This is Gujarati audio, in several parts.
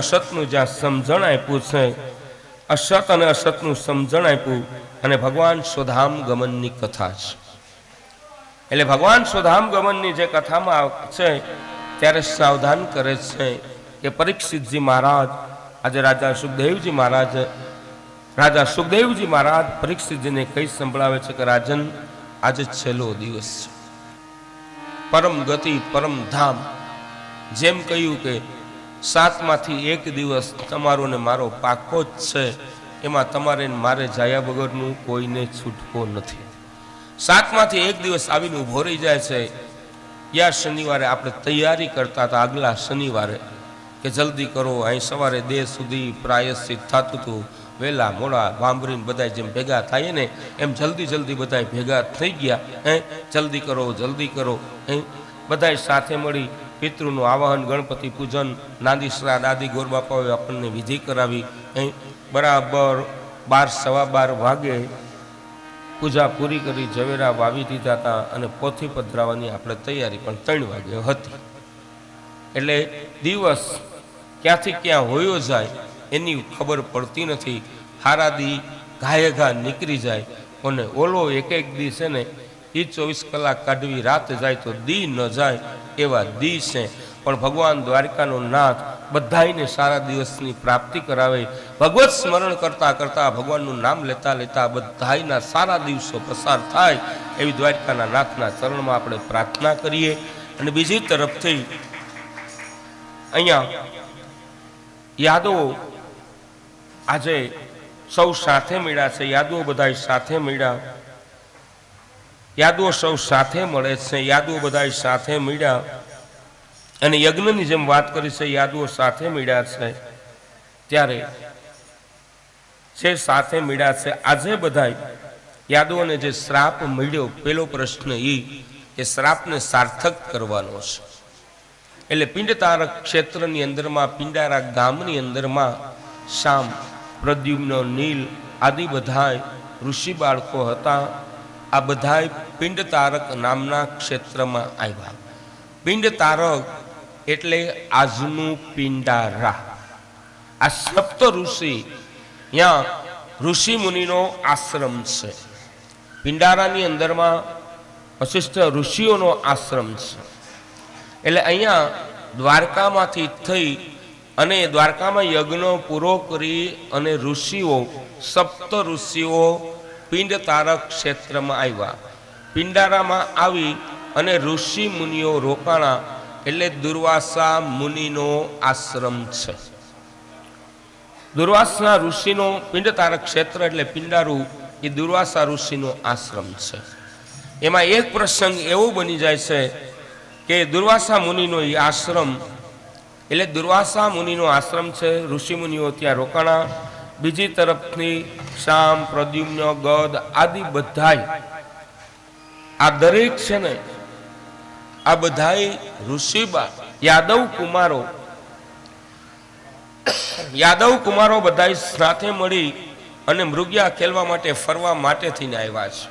અસતનું જ્યાં સમજણ આપ્યું છે, અસત અને અસતનું સમજણ આપ્યું અને ભગવાન સ્વધામ ગમનની કથા છે. એટલે ભગવાન સ્વધામ ગમનની જે કથામાં છે ત્યારે સાવધાન કરે છે કે પરીક્ષિતજી મહારાજ આજે રાજા સુખદેવજી મહારાજ પરીક્ષિતજીને કઈ સંભળાવે છે કે રાજન આજે છેલ્લો દિવસ છે, પરમ ગતિ પરમ ધામ. જેમ કહ્યું કે 7માંથી 1 દિવસ તમારો ને મારો પાકો જ છે, એમાં તમારે મારે જાયા વગરનું કોઈને છૂટકો નથી. 7માંથી 1 દિવસ આવીને ઊભો રહી જાય છે. યા શનિવારે આપણે તૈયારી કરતા હતા આગલા શનિવારે કે જલ્દી કરો, અહીં સવારે દેહ સુધી પ્રાયશ્ચિત થતું હતું. વહેલા મોડા ભાંભરીને બધા જેમ ભેગા થાય ને એમ જલ્દી બધા ભેગા થઈ ગયા. જલ્દી કરો. બધા સાથે મળી પિતૃનું આવાહન, ગણપતિ પૂજન, નાદીસરા દાદી ગોરબાપાએ આપણને વિધિ કરાવી. બરાબર 12 વાગે પૂજા પૂરી કરી ઝવેરા વાવી દીધા હતા અને પોથી પધરાવાની આપણે તૈયારી પણ 3 વાગે હતી. એટલે દિવસ ક્યાંથી ક્યાં હોયો જાય એની ખબર પડતી નથી. હારાદી ઘાયે નીકળી જાય અને ઓલો એક દી છે ને એ 24 કલાક કાઢવી રાત જાય તો દી ન જાય એવા દી છે. પણ ભગવાન દ્વારકાનો નાથ બધાઈને સારા દિવસની પ્રાપ્તિ કરાવે. ભગવત સ્મરણ કરતા ભગવાનનું નામ લેતા બધાયના સારા દિવસો પસાર થાય એવી દ્વારકાના નાથના ચરણમાં આપણે પ્રાર્થના કરીએ. અને બીજી તરફથી અહીંયા યાદવો આજે સૌ સાથે મળ્યા છે. યાદવો બધા સાથે મળ્યા, યાદવો સૌ સાથે મળે છે, યાદવો બધા સાથે મળ્યા અને યજ્ઞની જેમ વાત કરી છે. યાદવો સાથે મળ્યા છે ત્યારે જે સાથે મળ્યા છે આજે બધા યાદવોને જે શ્રાપ મળ્યો, પેલો પ્રશ્ન એ શ્રાપને સાર્થક કરવાનો છે. એટલે પિંડતારક ક્ષેત્રની અંદરમાં, પિંડારા ગામની અંદરમાં શામ, પ્રદ્યુમ્ન, નીલ આદિ બધાય ઋષિ બાળકો હતા. આ બધાય પિંડતારક નામના ક્ષેત્રમાં આવ્યા. પિંડતારક એટલે આજનું પિંડારા. આ સપ્ત ઋષિ, ત્યાં ઋષિ મુનિનો આશ્રમ છે. પિંડારાની અંદરમાં વશિષ્ઠ ઋષિઓનો આશ્રમ છે. એટલે અહીંયા દ્વારકામાંથી થઈ અને દ્વારકામાં યજ્ઞ પૂરો કરી અને ઋષિઓ, સપ્ત ઋષિઓ પિંડતારક ક્ષેત્રમાં આવ્યા. પિંડારામાં આવી અને ઋષિ મુનિઓ રોકાણા. એટલે દુર્વાસા મુનિનો આશ્રમ છે. દુર્વાસા ઋષિનો પિંડતારક ક્ષેત્ર એટલે પિંડારું એ દુર્વાસા ઋષિનો આશ્રમ છે. એમાં એક પ્રસંગ એવો બની જાય છે કે દુર્વાસા મુનિનો એ આશ્રમ, એટલે દુર્વાસા મુનિનો આશ્રમ છે. ઋષિ મુનિઓ ત્યાં રોકાણા. બીજી તરફથી શામ, પ્રદ્યુમ્ન, ગદ આદિ બધાય આ દરેક છે ને આ બધાય ઋષિબા યાદવ કુમારો બધાય સાથે મળી અને મૃગ્યા ખેલવા માટે, ફરવા માટે થઈને આવ્યા છે.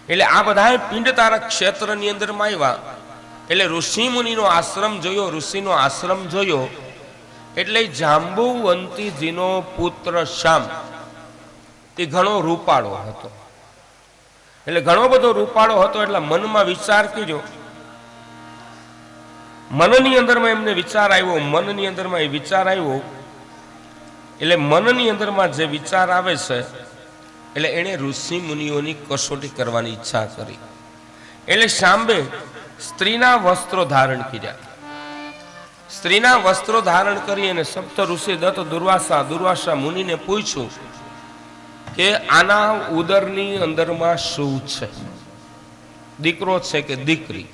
એટલે આ બધાય પિંડતારક ક્ષેત્રની અંદરમાં આવ્યા. એટલે ઋષિ મુનિનો આશ્રમ જોયો, ઋષિનો આશ્રમ જોયો એટલે જાંબુવંતીજીનો પુત્ર શામ એ ઘણો રૂપાળો હતો. એટલે ઘણો બધો રૂપાળો હતો. એટલે મનમાં વિચાર કર્યો. મનની અંદરમાં એમને વિચાર આવ્યો. મનની અંદરમાં એ વિચાર આવ્યો. એટલે મનની અંદરમાં જે વિચાર આવે છે એટલે એણે ઋષિ મુનિઓની કસોટી કરવાની ઈચ્છા કરી. એટલે શાંબે સ્ત્રીના વસ્ત્રો ધારણ કર્યા. સ્ત્રીના વસ્ત્રો ધારણ કરી અને સપ્ત ઋષિ દત્ત દુર્વાસા મુનિને પૂછ્યું કે આના ઉદરની અંદરમાં શું છે, દીકરો છે કે દીકરી?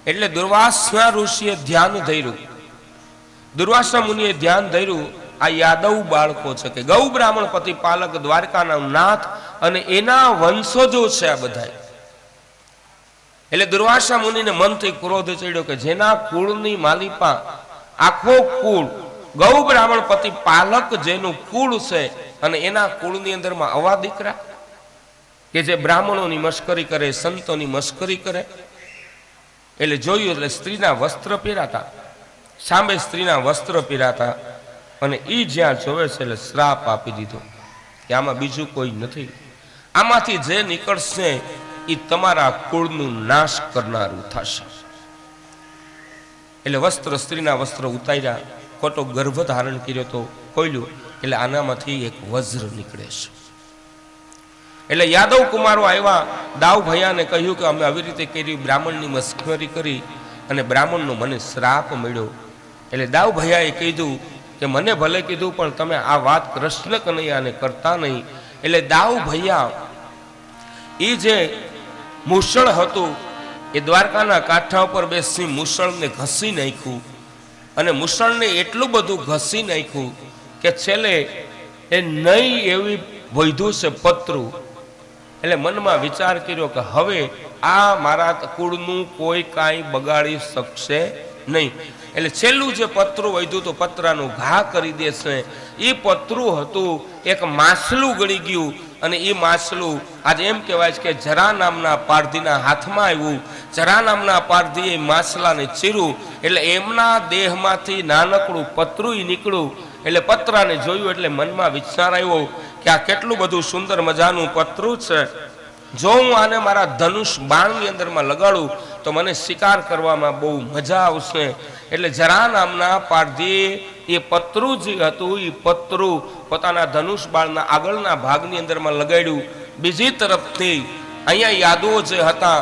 એટલે દુર્વાસા ઋષિએ ધ્યાન ધર્યું. દુર્વાસા મુનિએ ધ્યાન ધર્યું આ યાદવ બાળકો છે કે ગૌ બ્રાહ્મણ પતિ પાલક દ્વારકાના નાથ અને એના વંશજો છે આ બધા. એટલે દુર્વાસા મુનિને મનથી ક્રોધ ચડ્યો કે જેના કુળની માલિપા, આખો કુળ ગૌ બ્રાહ્મણ પતિ પાલક જેનું કુળ છે અને એના કુળની અંદરમાં આવા દીકરા કે જે બ્રાહ્મણોની મશ્કરી કરે, સંતોની મશ્કરી કરે. એટલે જોયું એટલે સ્ત્રીના વસ્ત્ર પહેરાતા સામે સ્ત્રીના વસ્ત્ર પહેરાતા અને એ જ્યાં જોવે છે એટલે શ્રાપ આપી દીધો કે આમાં બીજું કોઈ નથી, આમાંથી જે નીકળશે એ તમારા કુળનું નાશ કરનારું થશે. એટલે વસ્ત્ર સ્ત્રીના વસ્ત્ર ઉતાર્યા, ખોટો ગર્ભ ધારણ કર્યો તો ખોલ્યું એટલે આનામાંથી એક વજ્ર નીકળે છે. એટલે યાદવ કુમારો આવ્યા, દાવ ભૈયાને કહ્યું કે અમે આવી રીતે કરી, બ્રાહ્મણની મસ્કરી કરી અને બ્રાહ્મણનો મને શ્રાપ મળ્યો. એટલે દાવ ભૈયાએ કીધું કે મને ભલે કીધું પણ તમે આ વાત કૃષ્ણ કનૈયાને કરતા નહીં. એટલે દાવ ભૈયા એ જે મૂસળ હતું એ દ્વારકાના કાંઠા ઉપર બેસી મૂસળને ઘસી નાખ્યું અને મૂસળને એટલું બધું ઘસી નાખ્યું કે છેલ્લે એ નહીં એવી વૈધું છે પતરું. એટલે મનમાં વિચાર કર્યો કે હવે આ મારા કુળનું કોઈ કાંઈ બગાડી શકશે નહીં. એટલે છેલ્લું જે પતરું વધ્યું તો પતરાનું ઘા કરી દેશે. એ પતરું હતું એક માછલું ગળી ગયું અને એ માછલું આજે એમ કહેવાય છે કે જરા નામના પારધીના હાથમાં આવ્યું. જરા નામના પારધીએ માછલાને ચીર્યું એટલે એમના દેહમાંથી નાનકડું પતરું નીકળ્યું. એટલે પતરાને જોયું એટલે મનમાં વિચાર આવ્યો કે આ કેટલું બધું સુંદર મજાનું પતરું છે, જો હું આને મારા ધનુષ બાણની અંદરમાં લગાડું તો મને શિકાર કરવામાં બહુ મજા આવશે. એટલે જરા નામના પારધીએ એ પતરું જે હતું એ પતરું પોતાના ધનુષ બાણના આગળના ભાગની અંદરમાં લગાડ્યું. બીજી તરફથી અહીંયા યાદવો જે હતા,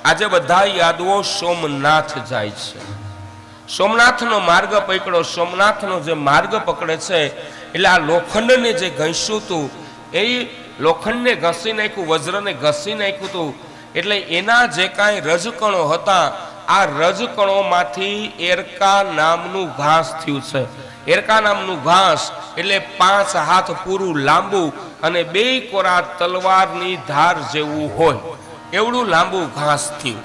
આજે બધા યાદવો સોમનાથ જાય છે. સોમનાથનો માર્ગ પકડ્યો. સોમનાથનો જે માર્ગ પકડે છે એટલે આ લોખંડને જે ઘસ્યું હતું એ લોખંડને ઘસી નાખ્યું, વજ્રને ઘસી નાખ્યું હતું. એટલે એના જે કાંઈ રજકણો હતા આ રજકણોમાંથી એરકા નામનું ઘાસ થયું છે. એરકા નામનું ઘાસ એટલે 5 હાથ પૂરું લાંબુ અને 2 કોરા તલવારની ધાર જેવું હોય એવડું લાંબુ ઘાસ થયું.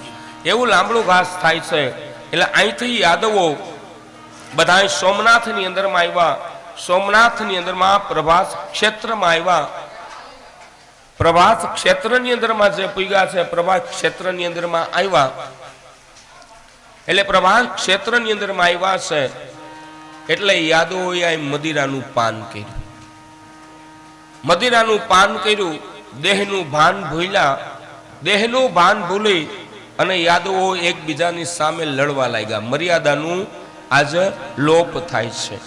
એવું લાંબડું ઘાસ થાય છે. એટલે અહીંથી યાદવો બધા સોમનાથની અંદરમાં આવ્યા. સોમનાથની અંદરમાં પ્રભાસ ક્ષેત્રમાં આવ્યા. પ્રભાસ ક્ષેત્રની અંદરમાં જે પૂગ્યા છે, પ્રભાસ ક્ષેત્રની અંદરમાં આવ્યા. એટલે પ્રભાસ ક્ષેત્રની અંદરમાં આવ્યા છે એટલે યાદવોએ મદિરાનું પાન કર્યું. મદિરાનું પાન કર્યું, દેહનું ભાન ભૂલ્યા. દેહનું ભાન ભૂલી અને યાદવો એકબીજાની સામે લડવા લાગ્યા. મર્યાદાનું આજે લોપ થાય છે.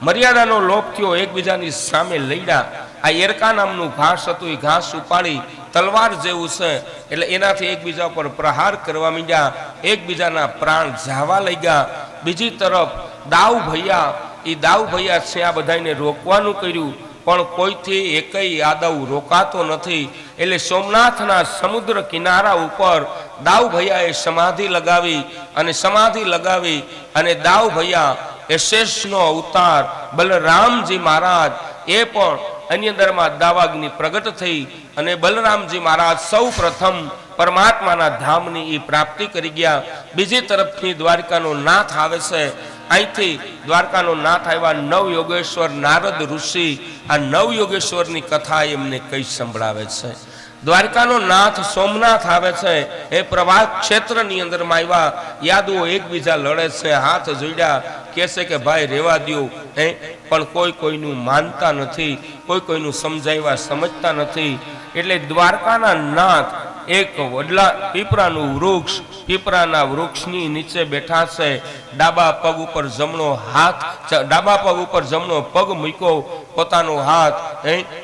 મર્યાદાનો લોપ થયો, એકબીજાની સામે લડ્યા. આ એરકા નામનું ઘાસ હતું એ ઘાસ ઉપાડી તલવાર જેવું છે એટલે એનાથી એકબીજા પર પ્રહાર કરવા માંડ્યા. એકબીજાના પ્રાણ જાવા લાગ્યા. બીજી તરફ દાવ ભૈયા, એ દાવ ભૈયા છે આ બધાને રોકવાનું કર્યું પણ કોઈથી એકય યાદવ રોકાતો નથી. એટલે સોમનાથના સમુદ્ર કિનારા ઉપર દાવ ભૈયાએ સમાધિ લગાવી અને સમાધિ લગાવી અને દાવ ભૈયા એ શેષનો અવતાર બલરામજી મહારાજ એ પણ એની અંદરમાં દાવાગ્નિ પ્રગટ થઈ અને બલરામજી મહારાજ સૌ પ્રથમ પરમાત્માના ધામની એ પ્રાપ્તિ કરી ગયા. બીજી તરફથી દ્વારકાનો નાથ આવે છે. અહીંથી દ્વારકાનો નાથ આવ્યા નવ યોગેશ્વર નારદ ઋષિ. આ નવ યોગેશ્વરની કથા એમને કઈ સંભળાવે છે. દ્વારકાનો નાથ સોમનાથ આવે છે. એ પ્રભાસ ક્ષેત્રની અંદરમાં આવ્યા. યાદવો એકબીજા લડે છે, હાથ જોડ્યા, કહે છે કે ભાઈ રેવા દ્યો. પણ કોઈ કોઈનું માનતા નથી, કોઈ કોઈનું સમજાવ્યા સમજતા નથી. એટલે દ્વારકાના નાથ એક વડલા પીપળાનું વૃક્ષ, પીપળાના વૃક્ષની નીચે બેઠા છે. ડાબા પગ ઉપર જમણો હાથ, ડાબા પગ ઉપર જમણો પગ મૂક્યો, પોતાનો હાથ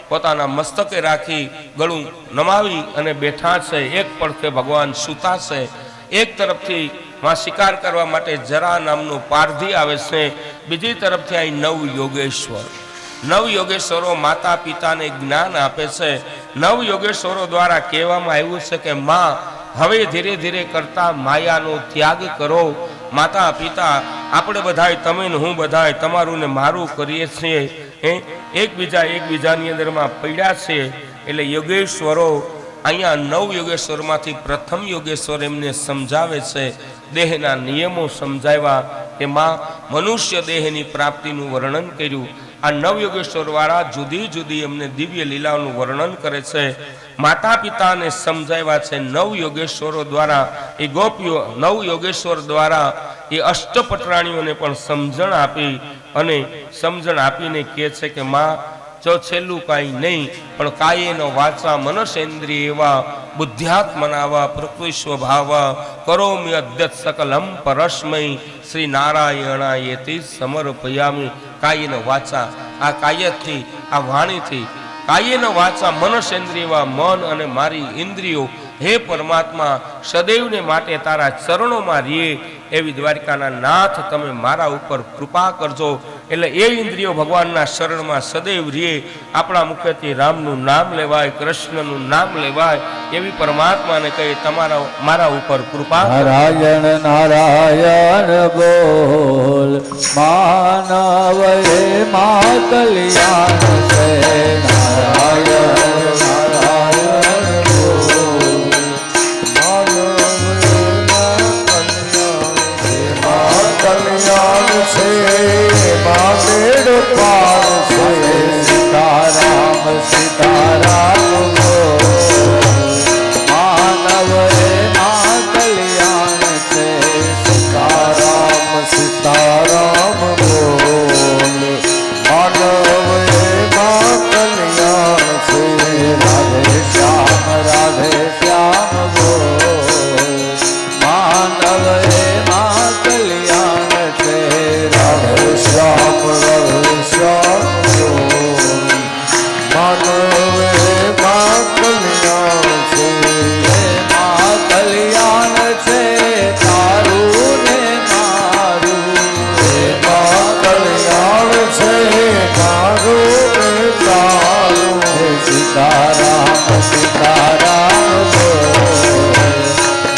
પોતાના મસ્તકે રાખી ગળું નમાવી અને બેઠા છે. એક પડખે ભગવાન સૂતા છે. એક તરફથી માં શિકાર કરવા માટે જરા નામનો પારધી આવે છે. બીજી તરફથી અહીં નવ યોગેશ્વર. નવ યોગેશ્વરો માતા પિતાને જ્ઞાન આપે છે. નવ યોગેશ્વરો દ્વારા કહેવામાં આવ્યું છે કે માં હવે ધીરે ધીરે કરતા માયાનો ત્યાગ કરો. માતા પિતા આપણે બધાય, તમે ને હું બધાય તમારું ને મારું કરીએ છીએ. એકબીજાની અંદરમાં પડ્યા છે. એટલે યોગેશ્વરો અહીંયા નવ યોગેશ્વરમાંથી પ્રથમ યોગેશ્વર એમને સમજાવે છે. દેહના નિયમો સમજાવ્યા, તેમાં મનુષ્ય દેહની પ્રાપ્તિનું વર્ણન કર્યું. આ નવયોગેશ્વર વાળા જુદી જુદી એમને દિવ્ય લીલાઓનું વર્ણન કરે છે. માતા પિતાને સમજાવ્યા છે નવ યોગેશ્વરો દ્વારા. એ ગોપીઓ નવ યોગેશ્વર દ્વારા એ અષ્ટપટરાણીઓને પણ સમજણ આપી અને સમજણ આપીને કહે છે કે માં જો છેલ્લું કાંઈ નહીં પણ કાયેન વાચા મનસેન્દ્રિય એવા બુદ્ધ્યાત્મનાવા પ્રકૃતિ સ્વભાવ કરોમિ અદ્યત સકલમ પરસ્મય શ્રી નારાયણાયેતી સમર્પયામિ. કાયેન વાચા, આ કાયથી આ વાણીથી, કાયેન વાચા મનસેન્દ્રિય મન અને મારી ઇન્દ્રિયો હે પરમાત્મા સદૈવને માટે તારા ચરણોમાં રીએ એવી દ્વારકાના નાથ તમે મારા ઉપર કૃપા કરજો. એટલે એ ઇન્દ્રિયો ભગવાનના શરણમાં સદૈવ રીએ. આપણા મુખેથી રામનું નામ લેવાય, કૃષ્ણનું નામ લેવાય એવી પરમાત્માને કહી તમારા મારા ઉપર કૃપા. નારાયણ નારાયણ બોલ માનવ હે મા કલ્યાણ છે. નારાયણ નારાયણ બોલ કલ્યાણ છે. બેડ પાર છે. સીતારામ સીતારામ માનવ હે મા કલ્યાણ છે. સીતારામ સીતારામ બોલ માનવ હે મા કલ્યાણ છે. રાધે શ્યામ બોલ માનવ હે મા કલ્યાણ છે. રાધે શ્યામ માનવ હે મા કલ્યાણ છે. મા કલ્યાણ છે તારું ને મારું. મા કલ્યાણ છે તારું ને તારું. સીતારામ સીતારામ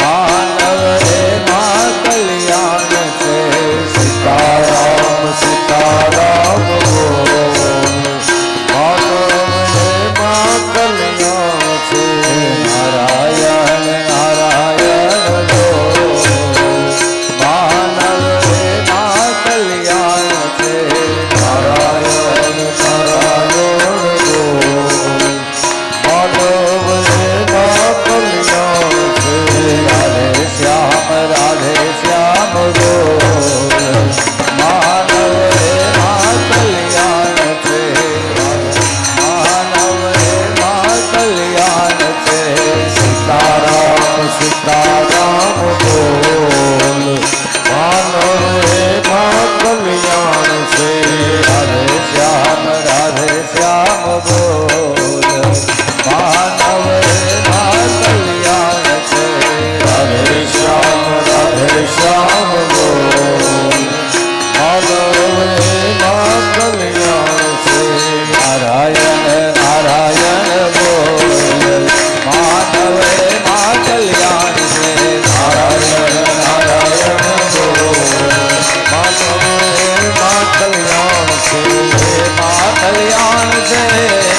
માનવ હે મા કલ્યાણ છે. સીતારામ સીતારામ નારાયણ નારાયણ બોલ માનવ હે મા કલ્યાણ છે. નારાયણ નારાયણ બોલ માનવ હે મા કલ્યાણ છે. રાધે શ્યામ બોલ માનવ હે મા કલ્યાણ છે. માનવ હે મા કલ્યાણ છે. સીતારામ સીતારામ બોલ માનવ હે મા કલ્યાણ છે. રાધે શ્યામ બોલ માનવ હે મા કલ્યાણ છે. રાધે શ્યામ બોલ માનવ હે મા કલ્યાણ છે. નારાયણ નારાયણ બોલ માનવ હે મા કલ્યાણ છે. નારાયણ નારાયણ બોલ માનવ હે મા કલ્યાણ છે. મા કલ્યાણ છે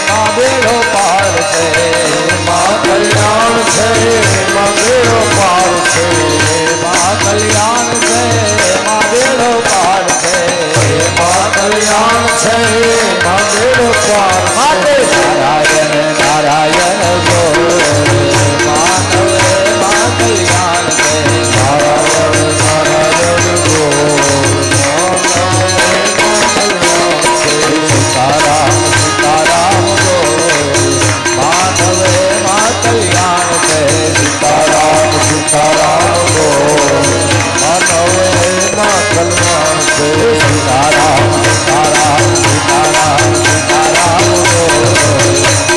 મા બેડો પાર છે. મા કલ્યાણ છે મા બેડો પાર છે. મા કલ્યાણ છે મા બેડો પાર છે. મા કલ્યાણ છે મા બેડો પાર માટે. નારાયણ નારાયણ બોલ માનવ હે મા કલ્યાણ છે. નારાયણ નારાયણ બોલ માનવ હે મા કલ્યાણ છે. સીતારામ સીતારામ બોલ માનવ હે મા કલ્યાણ છે. સીતારામ સીતારામ બોલ માનવ હે મા કલ્યાણ છે. સીતારામ સીતારામ સીતારામ સીતારામ બોલ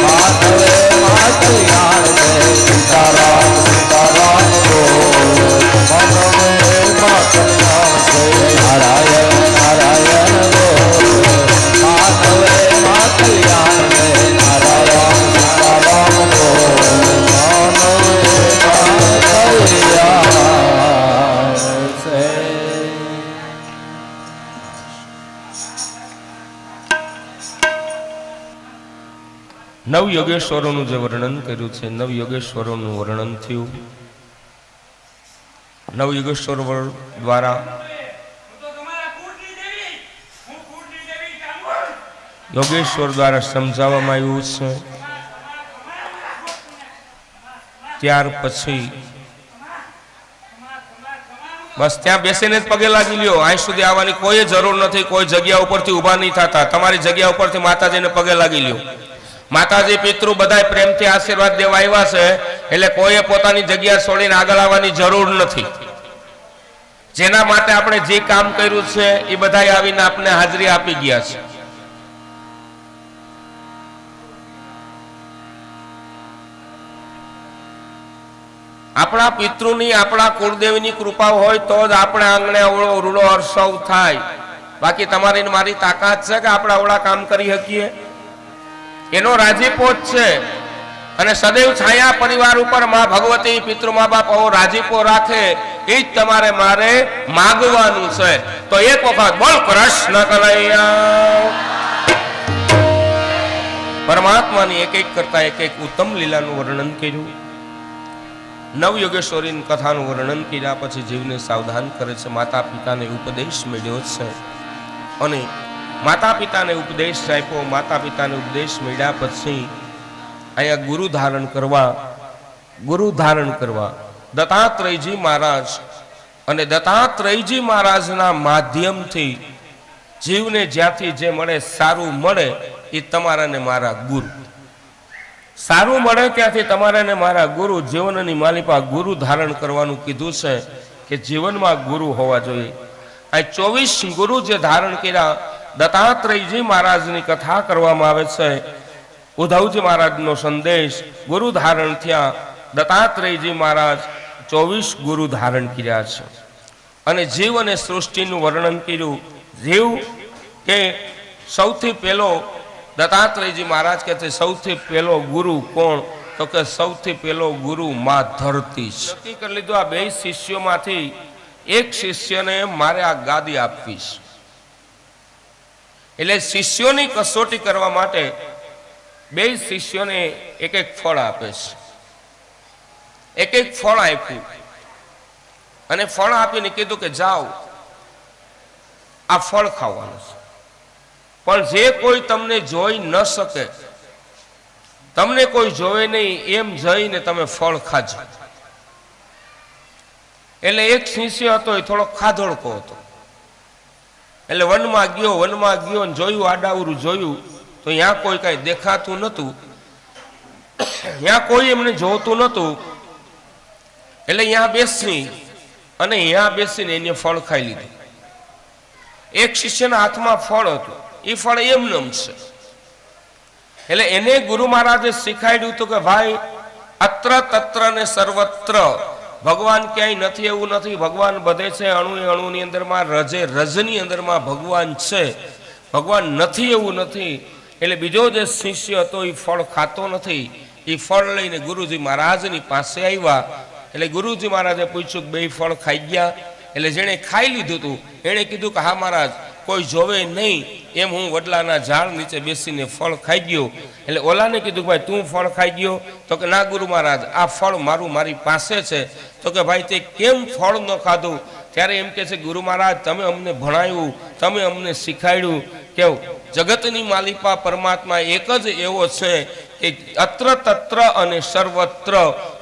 માનવ હે મા કલ્યાણ છે. સીતારામ સીતારામ બોલ માનવ હે મા કલ્યાણ છે. નારાયણ નારાયણ બોલ માનવ હે મા કલ્યાણ છે. નારાયણ સીતારામ બોલ માનવ હે મા કલ્યાણ છે. નવ યોગેશ્વરોનું જે વર્ણન કર્યું છે, નવ યોગેશ્વરોનું વર્ણન થયું. નવ યોગેશ્વરો દ્વારા યોગેશ્વર દ્વારા સમજાવવામાં આવ્યું છે. ત્યાર પછી બસ ત્યાં બેસીને જ પગે લાગી લ્યો. અહીં સુધી આવવાની કોઈ જરૂર નથી. કોઈ જગ્યા ઉપરથી ઊભા નહીં થતા. તમારી જગ્યા ઉપરથી માતાજીને પગે લાગી લ્યો. માતાજી પિતૃ બધાય પ્રેમથી આશીર્વાદ દેવા આવ્યા છે, એટલે કોઈએ પોતાની જગ્યા છોડીને આગળ આવવાની જરૂર નથી. જેના માટે આપણે જે કામ કર્યું છે એ બધાય આવીને આપણે હાજરી આપી ગયા છે. આપણા પિતૃની આપણા કુળદેવીની કૃપા હોય તો જ આપણે આંગણે અવળો રૂડો હર્ષવ થાય. બાકી તમારી મારી તાકાત છે કે આપણે અવળા કામ કરી શકીએ? એનો રાજીપો જ છે. અને સદૈવ છાયા પરિવાર ઉપર માં ભગવતી પિતૃ મા બાપ રાજીપો રાખે એ જ તમારે મારે માગવાનું છે. તો એક વખત બોલ કૃષ્ણ કનૈયા. પરમાત્માની એક એક કરતા એક એક ઉત્તમ લીલાનું વર્ણન કર્યું. નવયોગેશ્વરીની કથાનું વર્ણન કર્યા પછી જીવને સાવધાન કરે છે. માતા પિતાને ઉપદેશ મળ્યો છે અને માતા પિતાને ઉપદેશ આપ્યો. માતા પિતાને ઉપદેશ મળ્યા પછી અહીંયા ગુરુ ધારણ કરવા દત્તાત્રેયજી મહારાજ અને દત્તાત્રેયજી મહારાજના માધ્યમથી જીવને જ્યાંથી જે મળે સારું મળે એ તમારા ને મારા ગુરુ. સારું મળે ત્યાંથી તમારા ને મારા ગુરુ. જીવનની માલિપા ગુરુ ધારણ કરવાનું કીધું છે કે જીવનમાં ગુરુ હોવા જોઈએ. આ 24 ગુરુ જે ધારણ કર્યા. દત્તાત્રેયજી મહારાજની કથા કરવામાં આવે છે. ઉદ્ધવજી મહારાજનો સંદેશ ગુરુ ધારણ થયા. દત્તાત્રેયજી મહારાજ 24 ગુરુ ધારણ કર્યા છે અને જીવ અને સૃષ્ટિનું વર્ણન કર્યું. જીવ કે સૌથી પહેલો દત્તાત્રેયજી મહારાજ કહે છે સૌથી પહેલો ગુરુ કોણ? તો કે સૌથી પહેલો ગુરુ માં ધરતી છે. નક્કી કરી લીધું આ બે શિષ્યોમાંથી એક શિષ્યને મારે આ ગાદી આપવી છે. એટલે શિષ્યોની કસોટી કરવા માટે બે શિષ્યોને એક એક ફળ આપે છે. એક એક ફળ આપ્યું અને ફળ આપીને કીધું કે જાઓ આ ફળ ખાવાનું છે. પણ જે કોઈ તમને જોઈ ન શકે, તમને કોઈ જોવે નહીં એમ જઈને તમે ફળ ખાજો. એટલે એક શિષ્ય હતો એ થોડો ખાધોળકો હતો. એટલે વનમાં ગયો ને જોયું, આડાવરું જોયું તો ત્યાં કોઈ કઈ દેખાતું નતું, ત્યાં કોઈ એમને જોતું નતું. એટલે ત્યાં બેસીને એને ફળ ખાઈ લીધું. એક શિષ્યના હાથમાં ફળ હતું, એ ફળ એમનેમ છે. એટલે એને ગુરુ મહારાજે શીખાડ્યું હતું કે ભાઈ અત્ર તત્ર ને સર્વત્ર ભગવાન ક્યાંય નથી એવું નથી. ભગવાન બધે છે. અણુની અંદરમાં, રજની અંદરમાં ભગવાન છે. ભગવાન નથી એવું નથી. એટલે બીજો જે શિષ્ય હતો એ ફળ ખાતો નથી. એ ફળ લઈને ગુરુજી મહારાજની પાસે આવ્યા. એટલે ગુરુજી મહારાજે પૂછ્યું કે બે ફળ ખાઈ ગયા? એટલે જેણે ખાઈ લીધું હતું એણે કીધું કે હા મહારાજ, કોઈ જોવે નહીં એમ હું વડલાના ઝાડ નીચે બેસીને ફળ ખાઈ ગયો. એટલે ઓલાને કીધું ભાઈ તું ફળ ખાઈ ગયો? તો કે ના ગુરુ મહારાજ, આ ફળ મારી પાસે છે. તો કે ભાઈ તે કેમ ફળ ન ખાધું? ત્યારે એમ કે છે ગુરુ મહારાજ તમે અમને ભણાવ્યું, તમે અમને શીખાડ્યું કે જગતની માલિપા પરમાત્મા એક જ એવો છે કે અત્ર તત્ર અને સર્વત્ર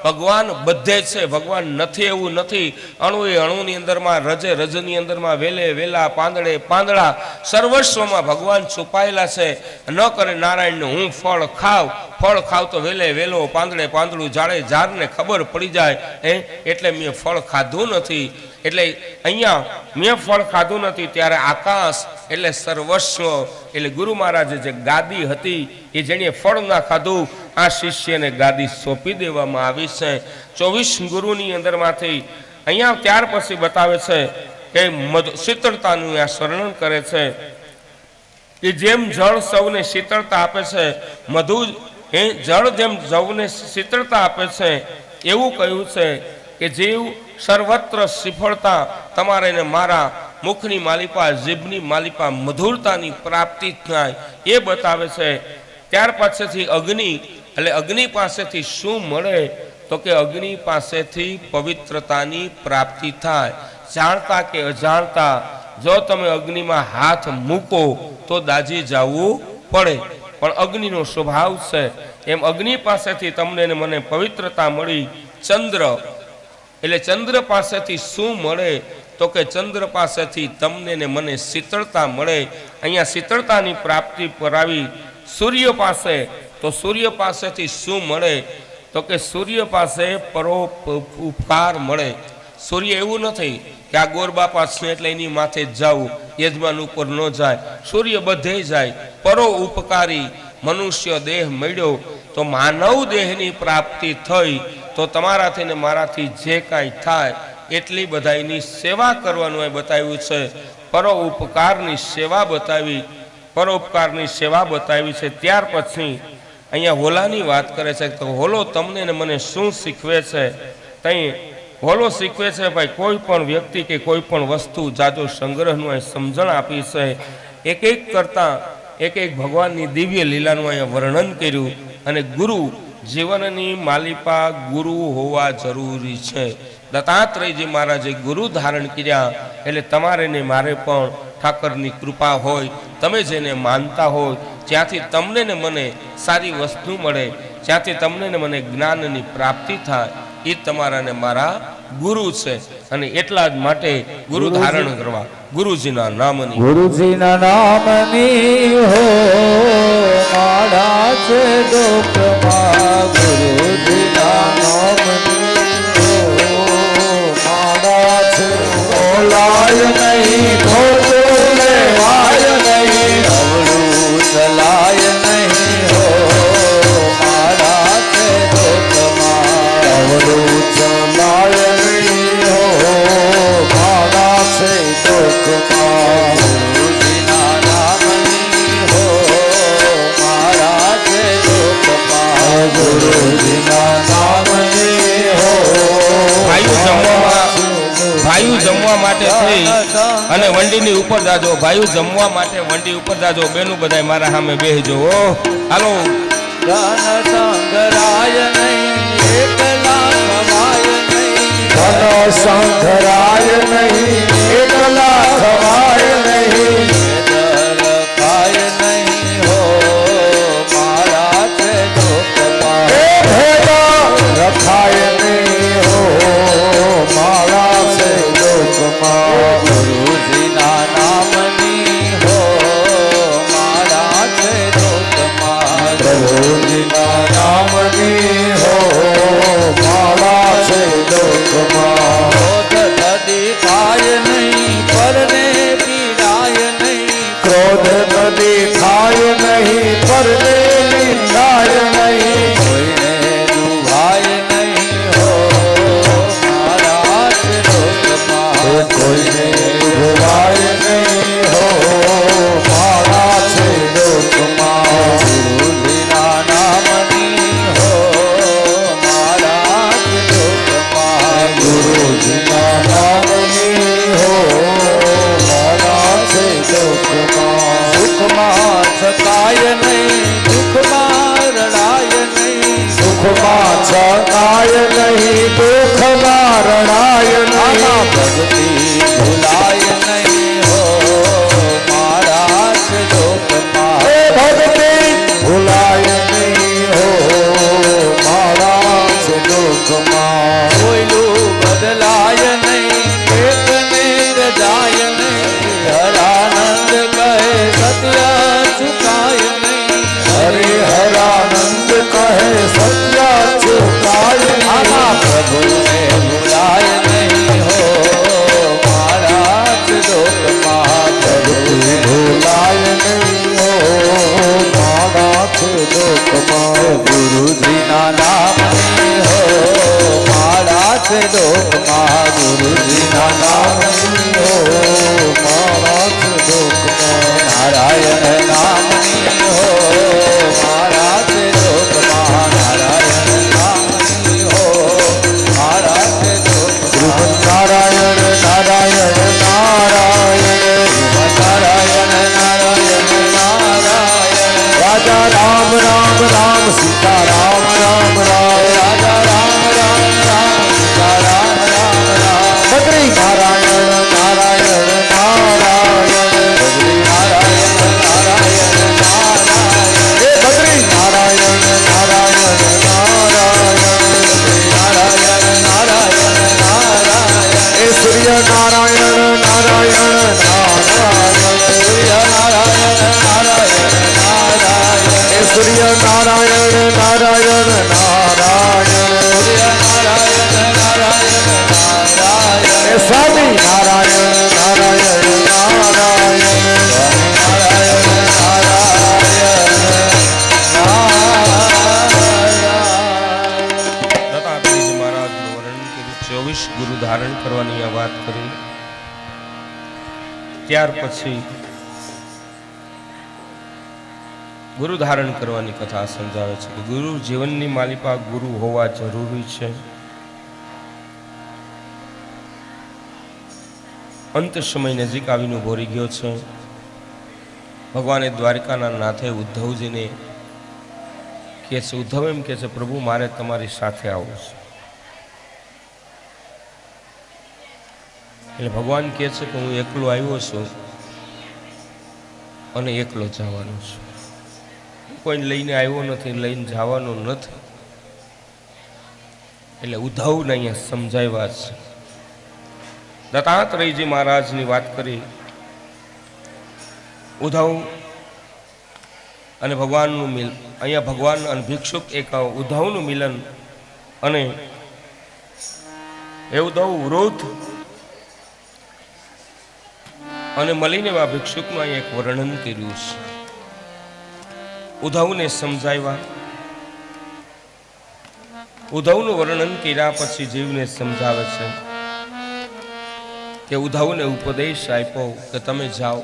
ભગવાન બધે છે. ભગવાન નથી એવું નથી. અણુની અંદરમાં, રજની અંદરમાં, વેલા, પાંદડા સર્વસ્વમાં ભગવાન છુપાયેલા છે. ન કરે નારાયણને હું ફળ ખાવ તો વેલો, પાંદડું, ઝાડને ખબર પડી જાય એટલે મેં ફળ ખાધું નથી. એટલે અહીંયા મેં ફળ ખાધું નથી. ત્યારે આકાશ એટલે સર્વસ્વ એટલે ગુરુ મહારાજે જે ગાદી હતી એ જેણે ફળ ના ખાધું આ શિષ્યને ગાદી સોંપી દેવામાં આવી છે. 24 ગુરુની અંદરમાંથી અહીંયા ત્યાર પછી બતાવે છે કે શીતળતાનું આ વર્ણન કરે છે કે જેમ જળ સૌને શીતળતા આપે છે, જળ જેમ સૌને શીતળતા આપે છે એવું કહ્યું છે કે જીવ સર્વત્ર સફળતા તમારે ને મારા મુખની માલિપા, જીભની માલિપા, મધુરતાની પ્રાપ્તિ થાય એ બતાવે છે. ત્યાર પાસેથી અગ્નિ, એટલે અગ્નિ પાસેથી શું મળે? તો કે અગ્નિ પાસેથી પવિત્રતાની પ્રાપ્તિ થાય. જાણતા કે અજાણતા જો તમે અગ્નિમાં હાથ મૂકો તો દાજી જવું પડે, પણ અગ્નિનો સ્વભાવ છે. એમ અગ્નિ પાસેથી તમને ને મને પવિત્રતા મળી. ચંદ્ર એટલે ચંદ્ર પાસેથી શું મળે તો કે ચંદ્ર પાસેથી તમને ને મને શીતળતા મળે. અહીંયા શીતળતાની પ્રાપ્તિ કરાવી. સૂર્ય પાસે, તો સૂર્ય પાસેથી શું મળે તો કે સૂર્ય પાસે પરોપકાર મળે. સૂર્ય એવું નથી કે આ ગોરબાપા છે એટલે એની માથે જ જવું, યજમાન ઉપર ન જાય. સૂર્ય બધે જાય. પરો ઉપકારી મનુષ્ય દેહ મળ્યો તો માનવ દેહની પ્રાપ્તિ થઈ. તો તમારાથી ને મારાથી જે કાંઈ થાય એટલી બધાની સેવા કરવાનું એ બતાવ્યું છે. પરોપકારની સેવા બતાવી, પરોપકારની સેવા બતાવી છે. ત્યાર પછી અહીંયા હોલાની વાત કરે છે. તો હોલો તમને ને મને શું શીખવે છે? તઈ હોલો શીખવે છે ભાઈ કોઈ પણ વ્યક્તિ કે કોઈ પણ વસ્તુ જાજો સંગ્રહનું અહીં સમજણ આપી છે. એક એક કરતાં એક એક ભગવાનની દિવ્ય લીલાનું અહીંયા વર્ણન કર્યું. અને ગુરુ જીવનની માલિપા ગુરુ હોવા જરૂરી છે. દત્તાત્રેયજી મહારાજે ગુરુ ધારણ કર્યા. એટલે તમારે ને મારે પણ ઠાકરની કૃપા હોય, તમે જેને માનતા હોય જ્યાંથી તમને ને મને સારી વસ્તુ મળે, જ્યાંથી તમને ને મને જ્ઞાનની પ્રાપ્તિ થાય, એ તમારા ને મારા ગુરુ છે. અને એટલા જ માટે ગુરુ ધારણ કરવા ગુરુજીના નામની, ગુરુજીના નામની હો માળા છે ડોકમાં. ગુરુજીના નામની હો માળા છે. બોલાય નહીં, ખોટું લેવાય નહીં, અવળું ચલાય નહીં હો માળા છે ડોકમાં. અવળું ચલાય નહીં હો માળા છે ડોકમાં. ગુરુજીના નામની હો માળા છે ડોકમાં. ગુરુજીના નામની હો ભાઈઓ જમવા માટે થઈ અને વંડીની ઉપર જાજો. ભાઈઓ જમવા માટે વંડી ઉપર જાજો. બેનું બધાય મારા સામે બેહજો. હાલો. ધન સંગરાય નહીં, એકલા ખવાય નહીં. ધન સંગરાય નહીં, એકલા ખવાય નહીં. રખાય નહીં હો મારા છે ડોકમાં. રખાય નહીં હો મારા છે ડોકમાં. ગુરુજીના નામની હો મારા છે ડોકમાં. પ્રભુજીના નામની હો માળા છે ડોકમાં. ક્રોધ નદી ખાય નહીં, પરને પીડાય નહીં. ક્રોધ નદી ખાય નહીં, પરને પીડાય નહીં. કોઈને દુભાય નહીં હો મારા છે ડોકમાં. કોઈને દુભાય નહીં હો મારા છે ડોકમાં. ગુરુજીના નામની હો મારા છે ડોકમાં. ગુરુજીના નામની હો મારા છે ડોકમાં. સુખમાં છકાય નહીં, દુઃખમાં રડાય નહીં. સુખમાં છકાય નહીં, દુઃખમાં રડાય નહીં. ભક્તિ ભૂલાય નહીં હો મારા છે ડોકમાં. ભક્તિ ભૂલાય નહીં હો મારા છે ડોકમાં. કોઈલું બદલાય નહીં, એકને રજાય નહીં. હરાનંદ કહે સત્ય ચુકાય નહીં. હરિહરાનંદ કહે સત્ય ચુકાય નહીં. આમાં પ્રભુને ભૂલાય નહીં હો મારા છે ડોકમાં. પ્રભુને ભૂલાય નહીં હો મારા છે ડોકમાં. ગુરુજીના નામની હો મારા છે ડોકમાં. ગુરુજીના નામની હો મારા છે ડોકમાં. નારાયણ નામની હો મારા છે ડોકમાં. નારાયણ નામની હો મારા છે ડોકમાં. નારાયણ નારાયણ નારાયણ નારાયણ નારાયણ નારાયણ. રાજા રામ રામ રામ સીતા રામ રામ રામ. રાજા રામ રામ રામ સીતા રામ રામ રામ. બદ્રી નારાયણ નારાયણ નારાયણ. બદ્રી નારાયણ નારાયણ નારાયણ. કરવાની આ વાત કરી. ત્યાર પછી ગુરુ ધારણ કરવાની કથા સમજાવે છે કે ગુરુ જીવનની માલિકા ગુરુ હોવા જરૂરી છે. અંત સમય નજીક આવીને ઉભો રહી ગયો છે. ભગવાને દ્વારકાના નાથે ઉદ્ધવજીને કહે છે, ઉદ્ધવ એમ કહે છે, પ્રભુ મારે તમારી સાથે આવવું છે. એટલે ભગવાન કહે છે કે હું એકલો આવ્યો છું અને એકલો જવાનો છું. કોઈને લઈને આવ્યો નથી, લઈને જવાનો નથી. એટલે ઉદ્ધવને અહીંયા સમજાવ્યા છે. દત્તાત્રેયજી મહારાજની વાત કરી. ઉદ્ધવ અને ભગવાનનું મિલન, અહીંયા ભગવાન અને ભિક્ષુક એક ઉદ્ધવનું મિલન, અને એ ઉદ્ધવ વૃદ્ધ અને મળીને આ ભિક્ષુકનું અહીંયા એક વર્ણન કર્યું છે. ઉદ્ધવને સમજાવ્યા. ઉદ્ધવનું વર્ણન કર્યા પછી જીવને સમજાવે છે કે ઉદ્ધવને ઉપદેશ આપ્યો કે તમે જાઓ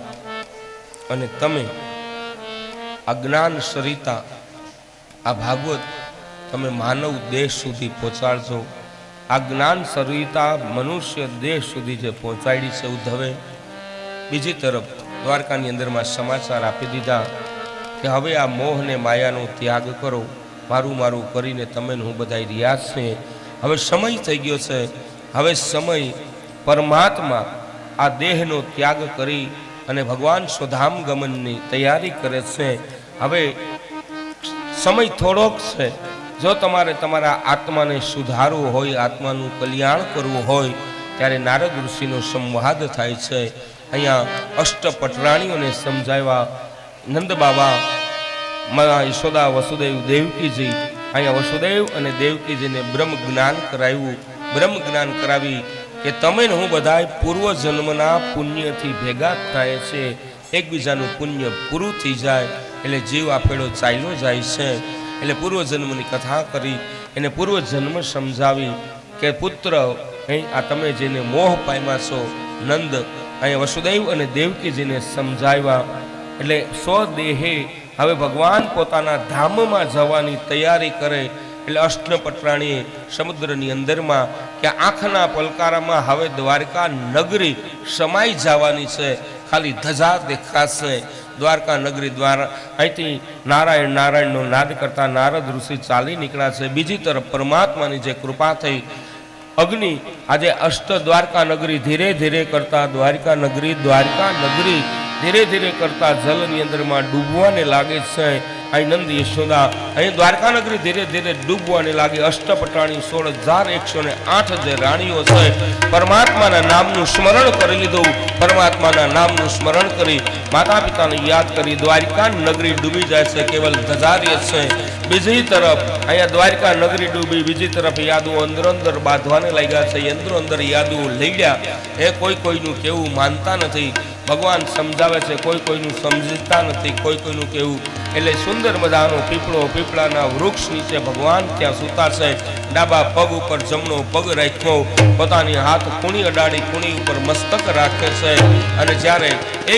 અને તમે આ જ્ઞાન સરિતા, આ ભાગવત તમે માનવ દેશ સુધી પહોંચાડજો. આ જ્ઞાન સરિતા મનુષ્ય દેશ સુધી જે પહોંચાડી છે ઉદ્ધવે, બીજી તરફ દ્વારકાની અંદરમાં સમાચાર આપી દીધા કે હવે આ મોહ ને માયાનો ત્યાગ કરો. મારું મારું કરીને તમે હું બધા રહ્યા છે. હવે સમય થઈ ગયો છે. હવે સમય પરમાત્મા આ દેહનો ત્યાગ કરી અને ભગવાન સ્વધામ ગમનની તૈયારી કરે છે. હવે સમય થોડોક છે. જો તમારે તમારા આત્માને સુધારવું હોય, આત્માનું કલ્યાણ કરવું હોય, ત્યારે નારદ ઋષિનો સંવાદ થાય છે. અહીંયા અષ્ટપટરાણીઓને સમજાવ્યા. નંદ બાબા, યશોદા, વસુદેવ, દેવકીજી, અહીંયા વસુદેવ અને દેવકીજીને બ્રહ્મ જ્ઞાન કરાવ્યું. બ્રહ્મ જ્ઞાન કરાવી કે તમે ને હું બધા પૂર્વ જન્મના પુણ્યથી ભેગા થાય છે. એકબીજાનું પુણ્ય પૂરું થઈ જાય એટલે જીવ આપેલો ચાલ્યો જાય છે. એટલે પૂર્વજન્મની કથા કરી, એને પૂર્વજન્મ સમજાવી કે પુત્ર, આ તમે જેને મોહ પામ્યા છો, નંદ અહીંયા વસુદેવ અને દેવકીજીને સમજાવ્યા. એટલે સ્વદેહે હવે ભગવાન પોતાના ધામમાં જવાની તૈયારી કરે. એટલે અષ્ટપટરાણીએ સમુદ્રની અંદરમાં કે આંખના પલકારામાં હવે દ્વારકા નગરી સમાઈ જવાની છે. ખાલી ધજા દેખાશે. દ્વારકા નગરી દ્વારા અહીંથી નારાયણ નારાયણનો નાદ કરતા નારદ ઋષિ ચાલી નીકળ્યા છે. બીજી તરફ પરમાત્માની જે કૃપા થઈ, અગ્નિ આજે અષ્ટ દ્વારકા નગરી ધીરે ધીરે કરતા દ્વારકા નગરી ધીરે ધીરે કરતા જલની અંદરમાં ડૂબવાને લાગે છે. અહીં નંદ યશોદા, અહીં દ્વારકા નગરી ધીરે ધીરે ડૂબવાને લાગે. અષ્ટપટરાણી 16,108 જે રાણીઓ છે, પરમાત્માના નામનું સ્મરણ કરી લીધું. પરમાત્માના નામનું સ્મરણ કરી માતા પિતાને યાદ કરી દ્વારકા નગરી ડૂબી જાય છે. કેવલ ધજારીય છે. બીજી તરફ અહીંયા દ્વારકા નગરી ડૂબી, બીજી તરફ યાદો અંદર બાંધવાને લાગ્યા છે. અંદર યાદો લઈ ગયા. એ કોઈનું કેવું માનતા નથી. ભગવાન સમજાવે છે, કોઈનું સમજતા નથી, કોઈનું કેવું. એટલે સુંદર મજાનો પીપળો, પીપળાના વૃક્ષ નીચે ભગવાન ત્યાં સૂતા છે. ડાબા પગ ઉપર જમણો પગ રાખ્યો, પોતાની હાથ કુણી અડાડી કુણી ઉપર મસ્તક રાખે છે. અને જ્યારે એ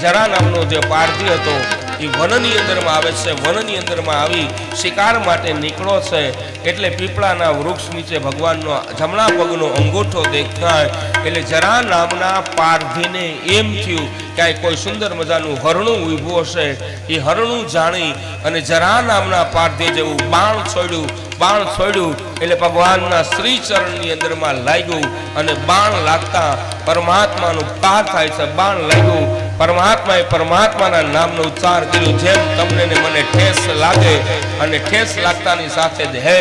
જરા નામનો જે પારધી હતો એ વનની અંદરમાં આવે છે. વનની અંદરમાં આવી શિકાર માટે નીકળો છે. એટલે પીપળાના વૃક્ષ નીચે ભગવાનનો જમણા પગનો અંગૂઠો દેખાય. એટલે જરા નામના પારધીને એમ થયું કે કોઈ સુંદર મજાનું હરણું ઊભું હશે. એ હરણું જાણી અને જરા નામના પારધી જેવું બાણ છોડ્યું એટલે ભગવાનના શ્રી ચરણની અંદરમાં લાગ્યું. અને બાણ લાગતા પરમાત્માનું પાર થાય છે. બાણ લાગ્યું, પરમાત્માએ પરમાત્માના નામનો ઉચ્ચાર કર્યો. જેમ તમને ને મને ઠેસ લાગે, અને ઠેસ લાગતાની સાથે જ હે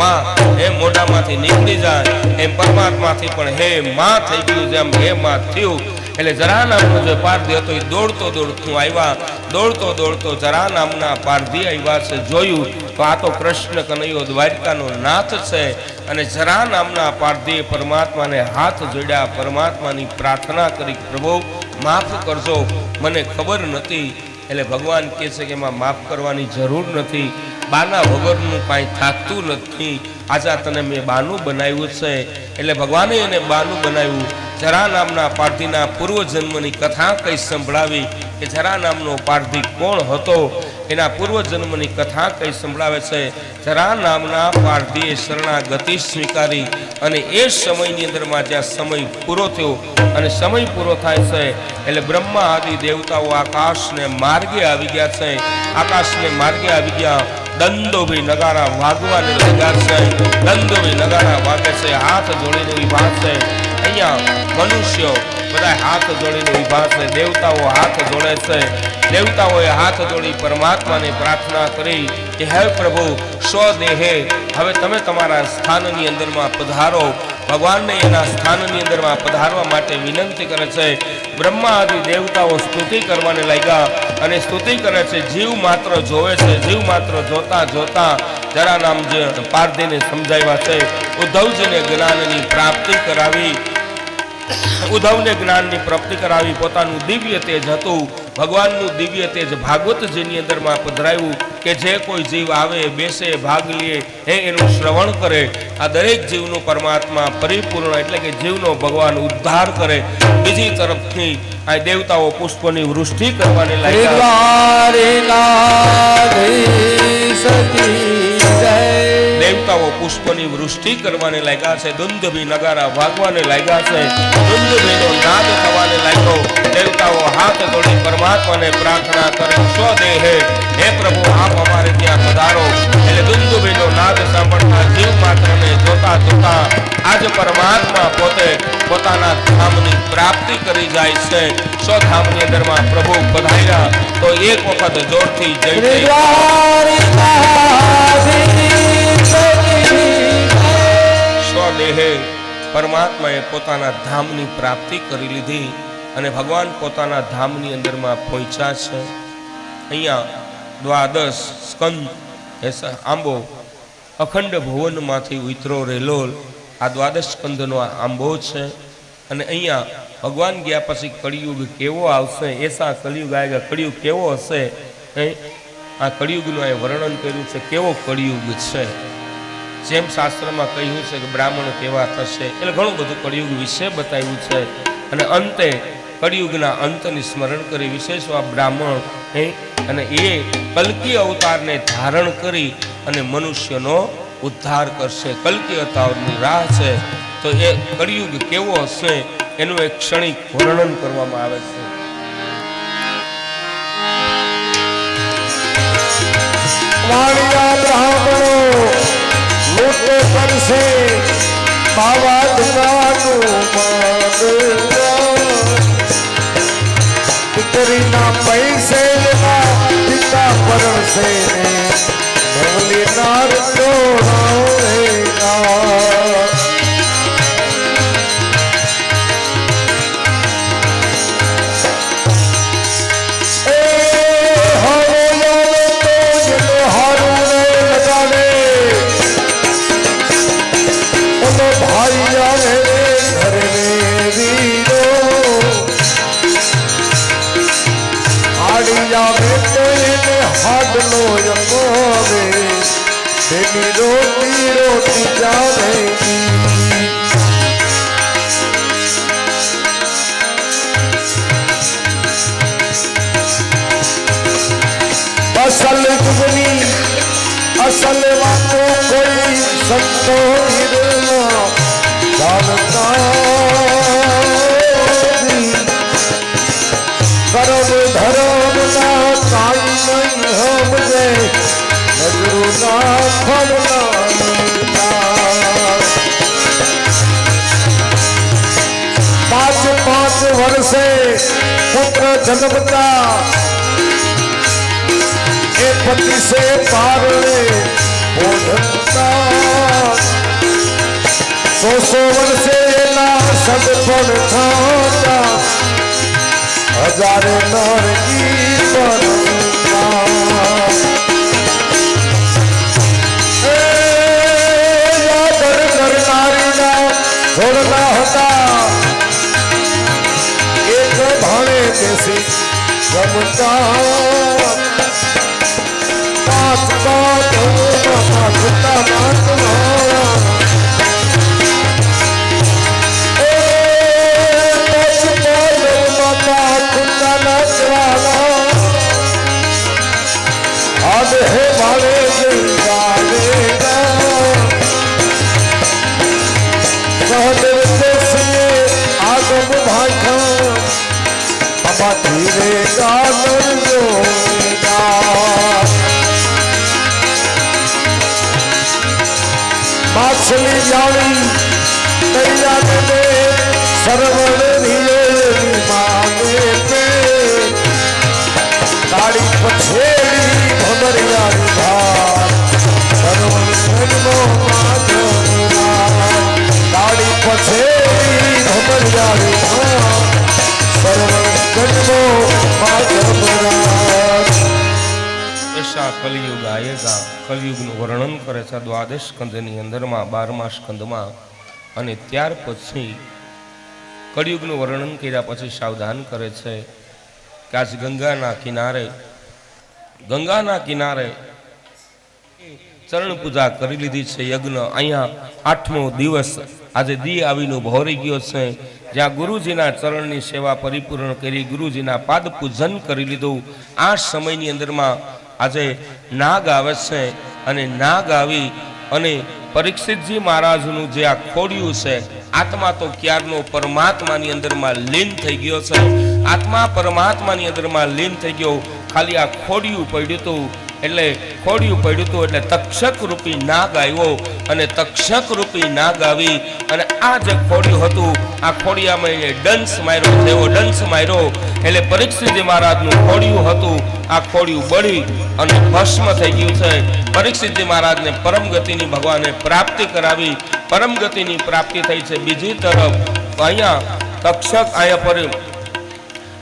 માં એ મોઢામાંથી નીકળી જાય, એમ પરમાત્માથી પણ હે માં થઈ ગયું. જેમ હે માં થયું એટલે જરા નામનો જે પારધી હતો એ દોડતો આવ્યા. દોડતો જરા નામના પારધી આવ્યા છે. જોયું તો આ તો કૃષ્ણ કનૈયો દ્વારકાનો નાથ છે. અને જરા નામના પારધીએ પરમાત્માને હાથ જોડ્યા, પરમાત્માની પ્રાર્થના કરી, પ્રભુ માફ કરજો, મને ખબર નથી. એટલે ભગવાન કહે છે કે એમાં માફ કરવાની જરૂર નથી. બાના વગરનું કાંઈ થતું નથી. આજે તને મેં બાનું બનાવ્યું છે. એટલે ભગવાને એને બાનું બનાવ્યું. જરા નામના પારધીના પૂર્વજન્મની કથા કઈ સંભળાવી કે જરા નામનો પારધી કોણ હતો, એના પૂર્વજન્મની કથા કઈ સંભળાવે છે. જરા નામના પારધીએ શરણાગતિ સ્વીકારી અને એ સમયની અંદરમાં જ્યાં સમય પૂરો થયો અને સમય પૂરો થાય છે એટલે બ્રહ્મા આદિ દેવતાઓ આકાશને માર્ગે આવી ગયા છે. આકાશને માર્ગે આવી ગયા. દંડોભી નગારા વાગવાને લાગ્યા છે. દંડોભી નગારા વાગે છે. હાથ જોડીને વિભાગ છે. અહીંયા મનુષ્યો બધા હાથ જોડીને વિભાગ છે. દેવતાઓ હાથ જોડે છે. દેવતાઓએ હાથ જોડી પરમાત્માને પ્રાર્થના કરી કે હે પ્રભુ સ્વદેહે હવે તમે તમારા સ્થાનની અંદરમાં પધારો. ભગવાનને એના સ્થાનની અંદરમાં પધારવા માટે વિનંતી કરે છે. બ્રહ્મા આદિ દેવતાઓ સ્તુતિ કરવાને લાગ્યા અને સ્તુતિ કરે છે. જીવ માત્ર જોવે છે. જીવ માત્ર જોતા જોતા જરા નામ જે પારધીને સમજાવ્યા છે. ઉદ્ધવજીને જ્ઞાનની પ્રાપ્તિ કરાવી. ઉદ્ધવને જ્ઞાનની પ્રાપ્તિ કરાવી. પોતાનું દિવ્ય તેજ હતું. ભગવાનનું દિવ્ય તેજ ભાગવતજીની અંદરમાં પધરાયું કે જે કોઈ જીવ આવે બેસે ભાગ લે એનું શ્રવણ કરે. આ દરેક જીવનું પરમાત્મા પરિપૂર્ણ એટલે કે જીવનો ભગવાન ઉદ્ધાર કરે. બીજી તરફથી આ દેવતાઓ પુષ્પોની વૃષ્ટિ કરવાને લાગ્યા. દેવતાઓ પુષ્પની વૃષ્ટિ કરવાને લાગ્યા છે. દુંદભી નગારા વાગવાને લાગ્યા છે. દુંદભીનો નાદ થવાને લાગ્યો. દેવતાઓ હાથ જોડી પરમાત્માને પ્રાર્થના કરે સ્વદેહે હે પ્રભુ આપ અમારે ત્યાં પધારો. એટલે દુંદુભીનો નાદ સાંભળતા જીવ માત્રને જોતા જોતા આજ પરમાત્મા પોતે પોતાના ધામની પ્રાપ્તિ કરી જાય છે. સ્વધામની અંદરમાં પ્રભુ પધાર્યા તો એક વખત જોરથી જય જય સ્વદેહે પરમાત્માએ પોતાના ધામની પ્રાપ્તિ કરી લીધી અને ભગવાન પોતાના ધામની અંદરમાં પહોંચ્યા છે. અહીંયા દ્વાદશ સ્કંદ આંબો અખંડ ભુવનમાંથી ઉતરો રહેલો આ દ્વાદશ સ્કંદનો આંબો છે. અને અહીંયા ભગવાન ગયા પછી કળિયુગ કેવો આવશે એસા કળિયુગ આવેગા. કળિયુગ કેવો હશે આ કળિયુગનું આ વર્ણન કર્યું છે. કેવો કળિયુગ છે જેમ શાસ્ત્રમાં કહ્યું છે કે બ્રાહ્મણ કેવા થશે એટલે ઘણું બધું કળિયુગ વિશે બતાવ્યું છે. અને અંતે કળિયુગના અંતની સ્મરણ કરી વિશેષવા બ્રાહ્મણ અને એ કલ્કી અવતારને ધારણ કરી અને મનુષ્યનો ઉદ્ધાર કરશે. કલ્કી અવતારની રાહ છે. તો એ કળિયુગ કેવો હશે એનું એક ક્ષણિક વર્ણન કરવામાં આવે છે. દીકરીના પૈસે પિતા પરણસે નવલી નાર રોટી રોટી જાવેગી. અસલ જુગની અસલ વાતો કોઈ સંતો જાણતા કરમ ધરમ ના કાઈ નહીં સમજે નજરૂના પાંચ વર્ષે પુત્ર જન્મતા એ પતિ સે પારણે બોધતા 100 વર્ષે એના સદપણ થતા હજારે નરકી બનતા. છોડના હતા એક ભાણે બેસી રમતા 5 5 બાપા કુતા માતનો બાપા કુતા નાચવાના આજ હે મારે સહદેવ દેશીએ આગમ ભાષા બાબા ધીરે ગાલજો માછલી જાણી દરિયાને દે સરવણ રીએ માગે પે ગાડી પછેડી ભમરિયાની ભાર સરવણ જન્મો માધવના ગાડી પછેડી ભમરિયાની ભાર સરવણ જન્મો માધવના ऐसा कलयुग आएगा कलयुगનું વર્ણન કરે છે દ્વાદશ સ્કંદની અંદરમાં 12મા સ્કંદમાં અને ત્યાર પછી કળિયુગનું વર્ણન કર્યા પછી સાવધાન કરે છે કે આજ ગંગાના કિનારે ચરણ પૂજા કરી લીધી છે યજ્ઞ અહીંયા 8મો દિવસ આજે દી આવીનો ભોરી ગયો છે જ્યાં ગુરુજીના ચરણની સેવા પરિપૂર્ણ કરી ગુરુજીના પાદ પૂજન કરી લીધું આ સમયની અંદરમાં આજે નાગ આવે છે અને નાગ આવી અને પરીક્ષિતજી મહારાજનું જે આ ખોડિયું છે આત્મા તો ક્યારનો પરમાત્માની અંદરમાં લીન થઈ ગયો છે આત્મા પરમાત્માની અંદરમાં લીન થઈ ગયો ખાલી આ ખોડિયું પડ્યું હતું એટલે તક્ષક રૂપી નાગ આવ્યો અને તક્ષક રૂપી નાગ આવી અને આ જે ખોડિયું હતું આ ખોડિયામાં એને ડંસ માર્યો એટલે પરીક્ષિતજી મહારાજનું ખોડિયું હતું આ ખોડિયું બળી અને ભસ્મ થઈ ગયું છે પરીક્ષિતજી મહારાજને પરમ ગતિની ભગવાને પ્રાપ્તિ કરાવી પરમ ગતિની પ્રાપ્તિ થઈ છે બીજી તરફ અહીંયા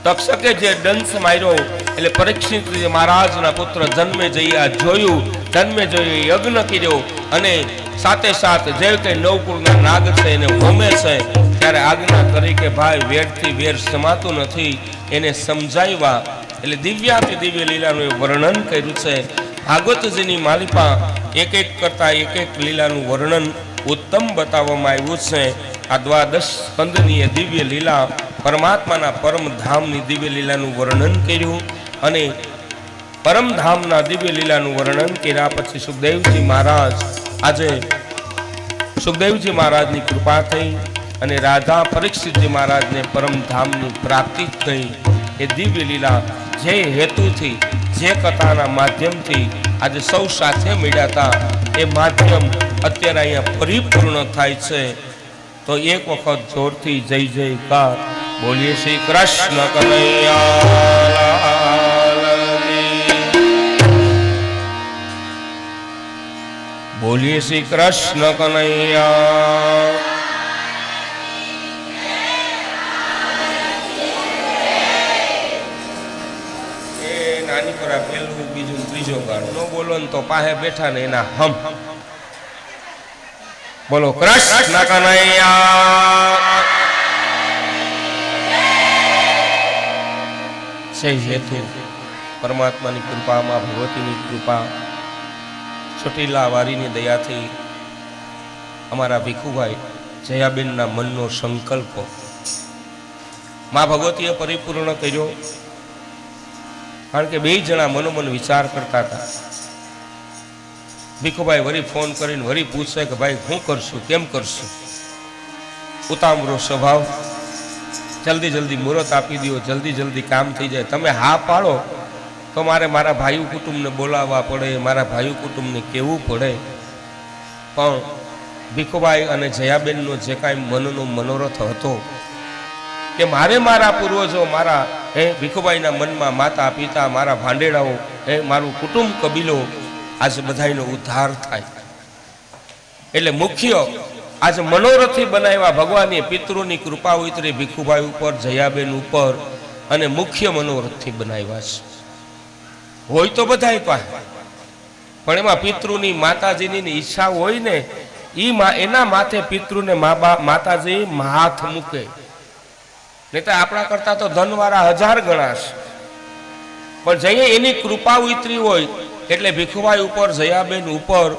તક્ષકે જે દંશ માર્યો એટલે પરીક્ષિતજી મહારાજના પુત્ર જન્મે જઈ આ જોયું યજ્ઞ કર્યો અને સાથે જે કે નવકુળના નાગ છે એને હોમે છે ત્યારે આજ્ઞા કરી કે ભાઈ વેરથી વેર સમાતું નથી એને સમજાવ્યા એટલે દિવ્યાતિ દિવ્ય લીલાનું વર્ણન કર્યું છે ભાગવતજીની માલિકા એક કરતા એક લીલાનું વર્ણન ઉત્તમ બતાવવામાં આવ્યું છે આ દ્વાદશ સ્કંદની દિવ્ય લીલા પરમાત્માના પરમધામની દિવ્ય લીલાનું વર્ણન કર્યું અને પરમધામના દિવ્ય લીલાનું વર્ણન કર્યા પછી સુખદેવજી મહારાજની કૃપા થઈ અને રાધા પરીક્ષિતજી મહારાજને પરમધામની પ્રાપ્તિ થઈ એ દિવ્ય લીલા જે હેતુથી જે કથાના માધ્યમથી આજે સૌ સાથે મળ્યા હતા એ માધ્યમ અત્યારે અહીંયા પરિપૂર્ણ થાય છે તો એક વખત જોરથી જય જયકાર બોલીએ શ્રી કૃષ્ણ કનૈયા બોલીએ શ્રી કૃષ્ણ કનૈયા એ નાની પર પેલું બીજું ત્રીજો ગાળ ન બોલો ને તો પાસે બેઠા ને એના હમ બોલો કૃષ્ણ કનૈયા છે હેતુ પરમાત્માની કૃપામાં ભગવતીની કૃપા ચોટીલા વારીની દયાથી અમારા ભીખુભાઈ જયાબેનના મનનો સંકલ્પ મા ભગવતીએ પરિપૂર્ણ કર્યો કારણ કે બે જણા મનોમન વિચાર કરતા હતા ભીખુભાઈ વળી ફોન કરીને વળી પૂછે કે ભાઈ શું કરશું કેમ કરશું ઉતામળો સ્વભાવ જલ્દી મુહૂર્ત આપી દો જલ્દી કામ થઈ જાય તમે હા પાડો તો મારે મારા ભાઈ કુટુંબને બોલાવવા પડે મારા ભાઈ કુટુંબને કહેવું પડે પણ ભીખુભાઈ અને જયાબેનનો જે કાંઈ મનનો મનોરથ હતો કે મારે મારા પૂર્વજો મારા ભીખુભાઈના મનમાં માતા પિતા મારા ભાંડેડાઓ મારું કુટુંબ કબીલો આજે બધાનો ઉદ્ધાર થાય એટલે મુખ્ય આજે મનોરથી બનાવ્યા ભગવાનની પિતૃની કૃપા ઉતરી ભીખુભાઈ ઉપર જયાબેન ઉપર અને મુખ્ય મનોરથથી બનાવ્યા છે હોય તો બધાય પાસે પણ એમાં પિતૃની માતાજીની ઈચ્છા હોય ને એના માથે પિતૃને માતાજી હાથ મૂકે નહીં તો આપણા કરતા તો ધનવાળા 1000 ગણા છે પણ જઈએ એની કૃપા ઉતરી હોય એટલે ભીખુભાઈ ઉપર, જયાબેન ઉપર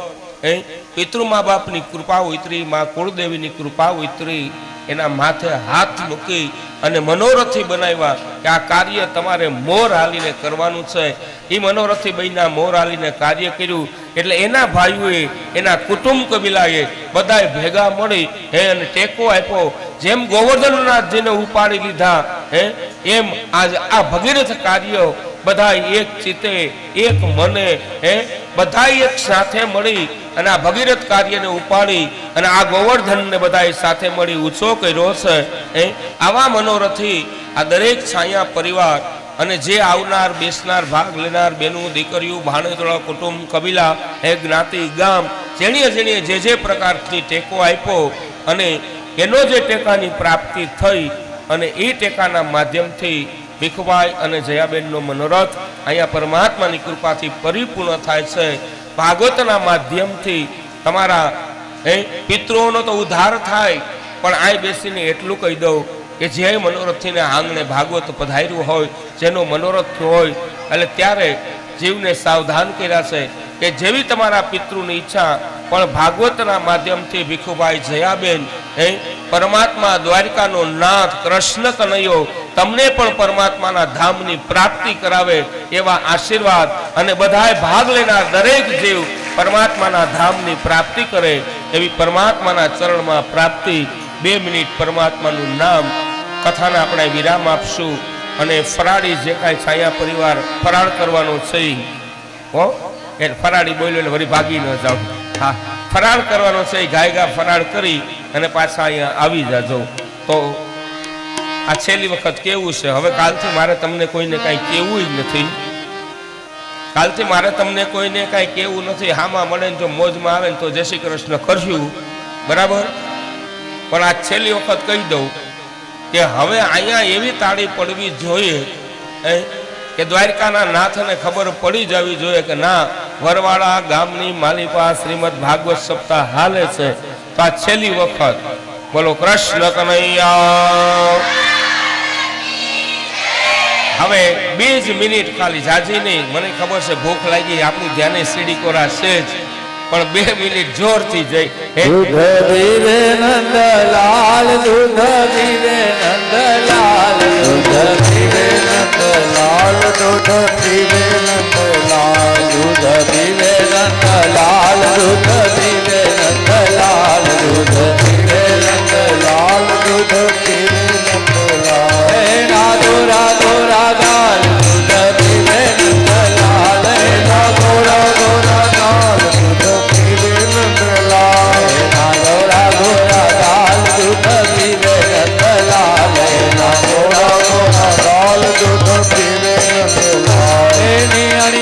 પિતૃ મા બાપની કૃપા ઉતરી, મા કુળદેવીની કૃપા ઉતરી, એના માથે હાથ મૂકી અને મનોરથી બનાવ્યા કે આ કાર્ય તમારે મોર હાલીને કરવાનું છે. એ મનોરથી બહેના મોર હાલીને કાર્ય કર્યું એટલે એના ભાઈઓએ, એના કુટુંબ કબીલાએ બધાએ ભેગા મળી અને ટેકો આપ્યો. જેમ ગોવર્ધનનાથજીને ઉપાડી લીધા એમ આજ આ ભગીરથ કાર્ય બધા એક ચિત્તે, એક મને, બધા એક સાથે મળી અને આ ભગીરથ કાર્યને ઉપાડી અને આ ગોવર્ધનને બધા સાથે મળી ઊંચો કર્યો છે. આવા મનોરથી આ દરેક છાયા પરિવાર અને જે આવનાર, બેસનાર, ભાગ લેનાર બેનું, દીકરીઓ, ભાણેજોડા, કુટુંબ, કબીલા, જ્ઞાતિ, ગામ, જેણીએ જે પ્રકારથી ટેકો આપ્યો અને એનો જે ટેકાની પ્રાપ્તિ થઈ અને એ ટેકાના માધ્યમથી ભીખુભાઈ અને જયાબેનનો મનોરથ અહીંયા પરમાત્માની કૃપાથી પરિપૂર્ણ થાય છે. ભાગવતના માધ્યમથી તમારા પિતૃઓનો તો ઉદ્ધાર થાય. પણ આ બેસીને એટલું કહી દઉં કે જે મનોરથીને આંગણે ભાગવત પધાર્યું હોય, જેનો મનોરથ હોય, એટલે ત્યારે જીવને સાવધાન કર્યા છે કે જેવી તમારા પિતૃની ઈચ્છા પણ ભાગવતના માધ્યમથી ભીખુભાઈ, જયાબેન, પરમાત્મા દ્વારિકાનો નાથ કૃષ્ણ કનૈયો તમને પણ પરમાત્માના ધામની પ્રાપ્તિ કરાવે એવા આશીર્વાદ અને બધાએ ભાગ લેનાર દરેક જીવ પરમાત્માના ધામની પ્રાપ્તિ કરે એવી પરમાત્માના ચરણમાં પ્રાપ્તિ. 2 મિનિટ પરમાત્માનું નામ કથાને આપણે વિરામ આપશું અને ફરાળી જે કાંઈ છાયા પરિવાર ફરાળ કરવાનો છે હો, એ ફરાળી બોલ્યો એટલે વળી ભાગી ન જાવ. હા, ફરાળ કરવાનો છે, ગાયગા ફરાળ કરી અને પાછા અહીંયા આવી જાજો. તો આ છેલ્લી વખત કેવું છે. હવે કાલથી મારે તમને કોઈને કાંઈ કેવું જ નથી. કાલથી મારે તમને કોઈને કાંઈ કેવું નથી. હામાં મળે ને જો મોજમાં આવે ને તો જય શ્રી કૃષ્ણ કરશું, બરાબર. પણ આ છેલ્લી વખત કહી દઉં કે હવે અહીંયા એવી તાળી પડવી જોઈએ કે દ્વારકાના નાથને ખબર પડી જવી જોઈએ કે ના, વરવાડા ગામની માલિપા શ્રીમદ ભાગવત સપ્તાહ હાલે છે. તો આ છેલ્લી વખત બોલો કૃષ્ણ કનૈયા. હવે 2 જ મિનિટ ખાલી, જાજી નહીં. મને ખબર છે ભૂખ લાગી, આપણી ધ્યાને સીડી કોરા છે જ, પણ 2 મિનિટ જોરથી જઈ. દૂધ પીવે નંદલાલ, દૂધ પીવે નંદલાલ, દૂધ પીવે નંદલાલ, દૂધ પીવે નંદલાલ, દૂધ પીવે નંદલાલ, દૂધ પીવે નંદલાલ, દૂધ પીવે નંદલાલ, દૂધ પીવે નંદલાલ. હે રાધો રાધો રાધાલ, દૂધ પીવે નંદલાલ, હે રાધો રાધો રાધાલ, દૂધ પીવે નંદલાલ, હે રાધો રાધો રાધાલ, દૂધ પીવે નંદલાલ, હે રાધો રાધો રાધાલ, દૂધ પીવે નંદલાલ. હે નિયણી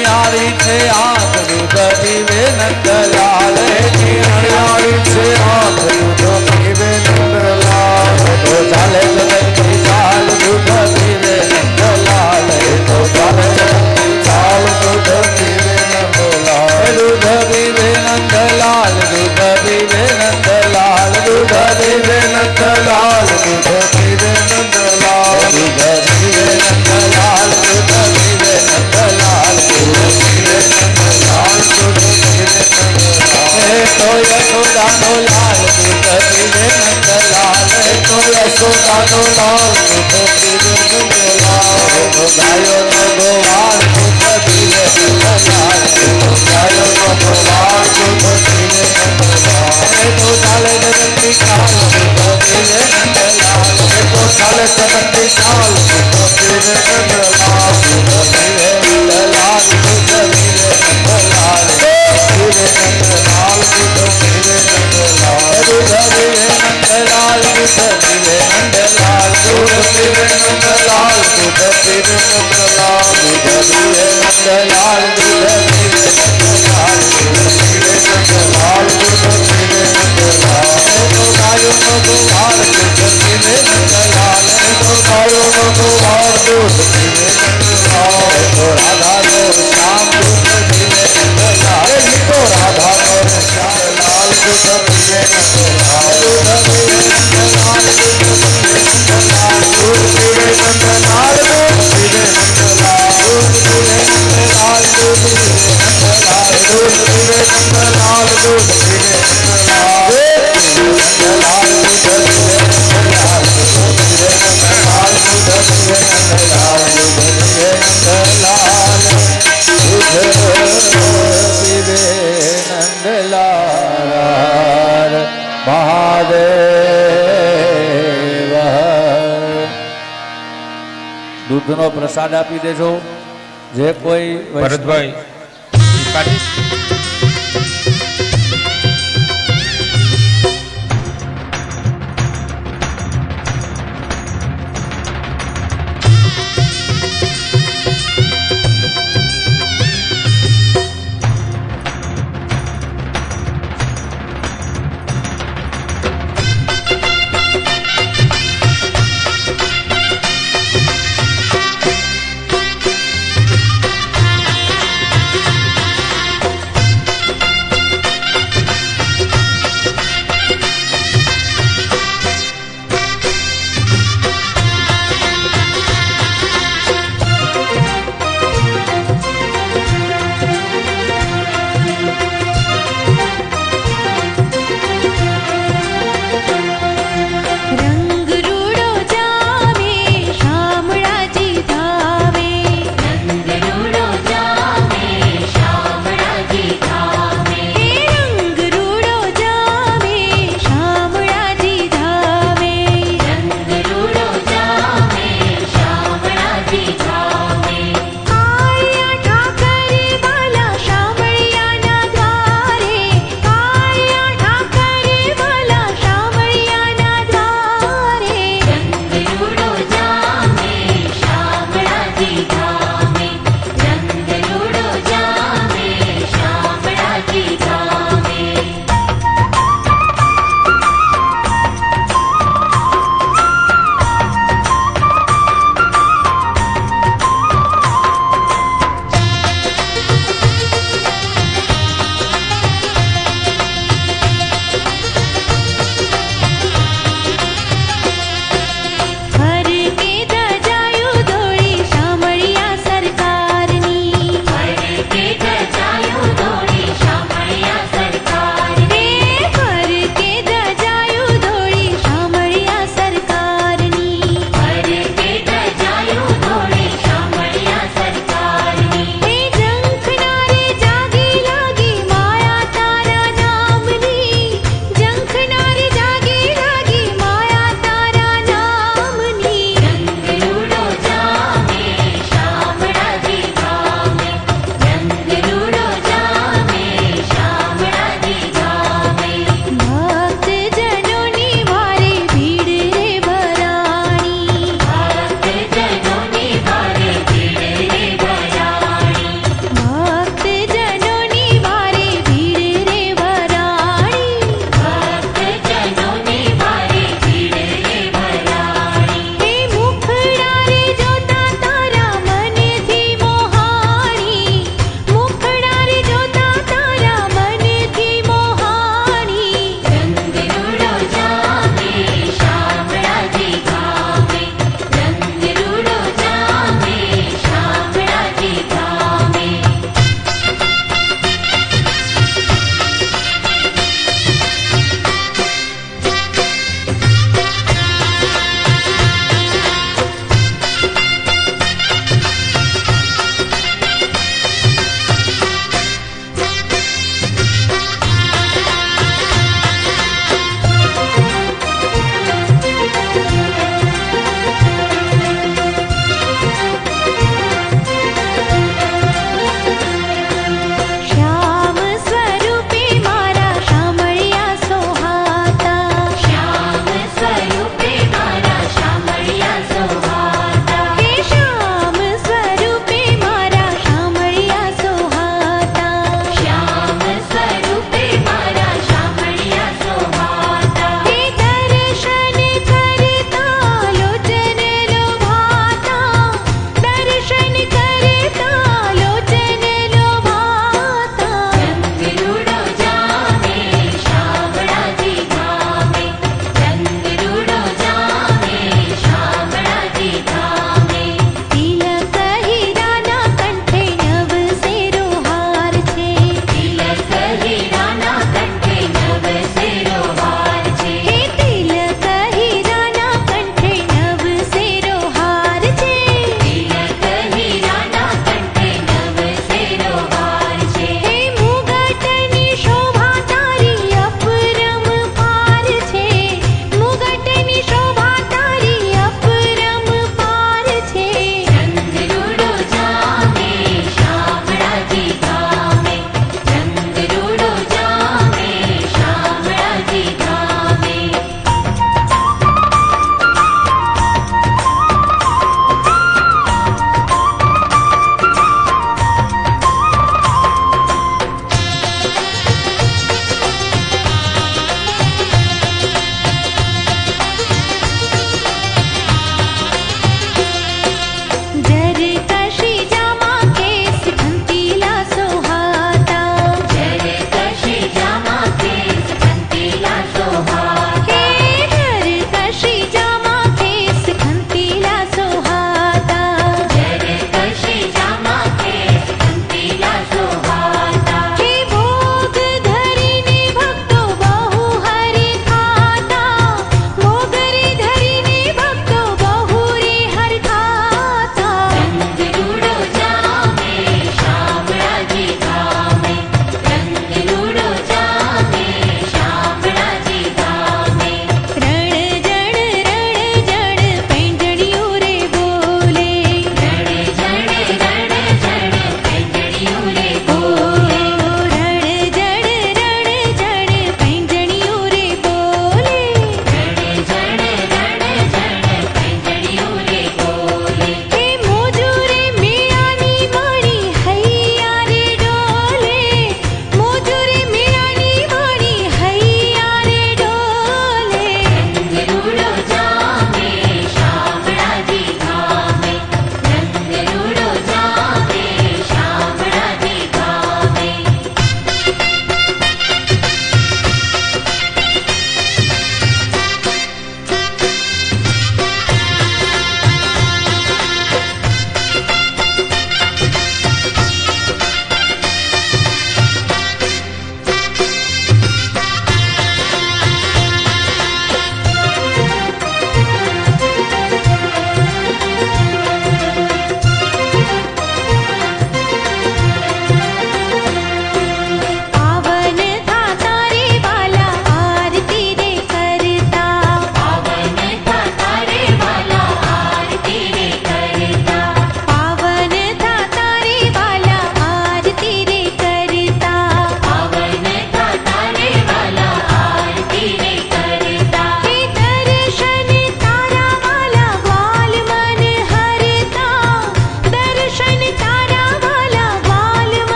મહાદેવ દૂધનો પ્રસાદ આપી દેજો જે કોઈ ભરતભાઈ કાઢી.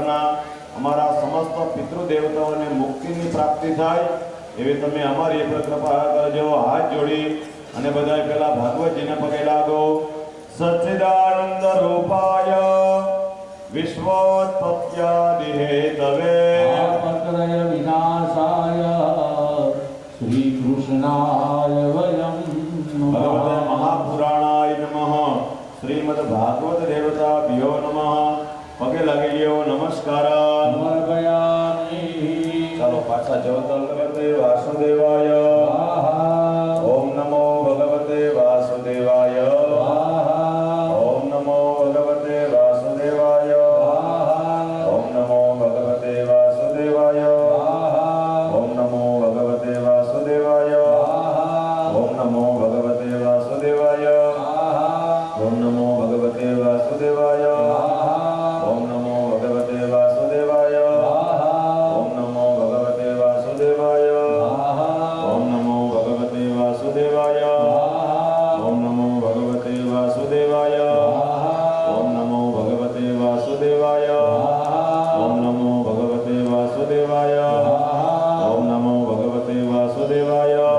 પરિવારના અમારા સમસ્ત પિતૃદેવતાઓને મુક્તિની પ્રાપ્તિ થાય એવી તમે અમારી ઉપર કૃપા કરજો. હાથ જોડી અને બધા પેલા ભાગવતજીને પગે લાગો. સચ્ચિદાનંદ રૂપાય વિશ્વોત્પત્યાદિ હેતવે તાપત્રય વિનાશાય શ્રી કૃષ્ણાય વયમ ભગવતે મહાપુરાણાય નમઃ. શ્રીમદ ભાગવત દેવતાભ્યો નમઃ. પગે લાગી લ્યો. નમસ્કાર. સમર્પયામિ. ચાલો પાછા જવતલ ભગવતે વાસુદેવાય. ઓમ નમો ભગવતે વાસુદેવાય. ઓમ નમો ભગવતે વાસુદેવાય. ઓમ નમો ભગવતે વાસુદેવાય. ઓમ નમો ભગવતે વાસુદેવાય. ઓમ નમો ભગવતે વાસુદેવાય. ઓમ નમો ભગવતે વાસુદેવાય. ઓમ નમો ભગવતે વાસુદેવાય. ઓમ નમો ભગવતે વાસુદેવાય. ઓમ નમો ભગવતે વાસુદેવાય. ઓમ નમો ભગવતે વાસુદેવાય. ઓમ નમો ભગવતે વાસુદેવાય. ઓમ નમો ભગવતે વાસુદેવાય. ઓમ નમો ભગવતે વાસુદેવાય.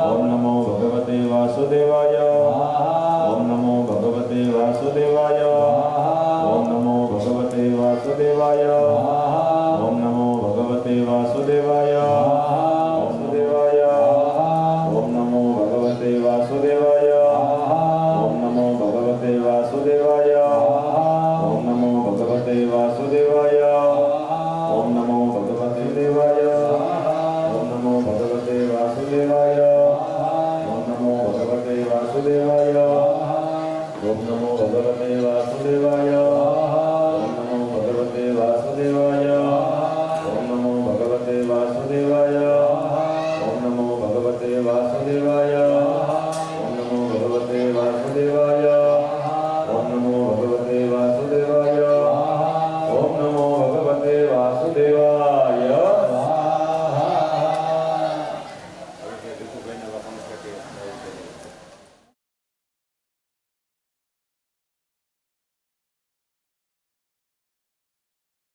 ઓમ નમો ભગવતે વાસુદેવાય. ઓમ નમો ભગવતે વાસુદેવાય. ઓમ નમો ભગવતે વાસુદેવાય. ઓમ નમો ભગવતે વાસુદેવાય. વાસુદેવાય. ઓમ નમો ભગવતે વાસુદેવાય. ઓમ નમો ભગવતે વાસુદેવાય. ઓમ નમો ભગવતે વાસુદેવાય. ઓમ નમો ભગવતે દેવાય. ઓમ નમો ભગવતે વાસુદેવાય. ઓમ નમો ભગવતે વાસુદેવાય. ઓમ નમો ભગવતે વાસુદેવાય.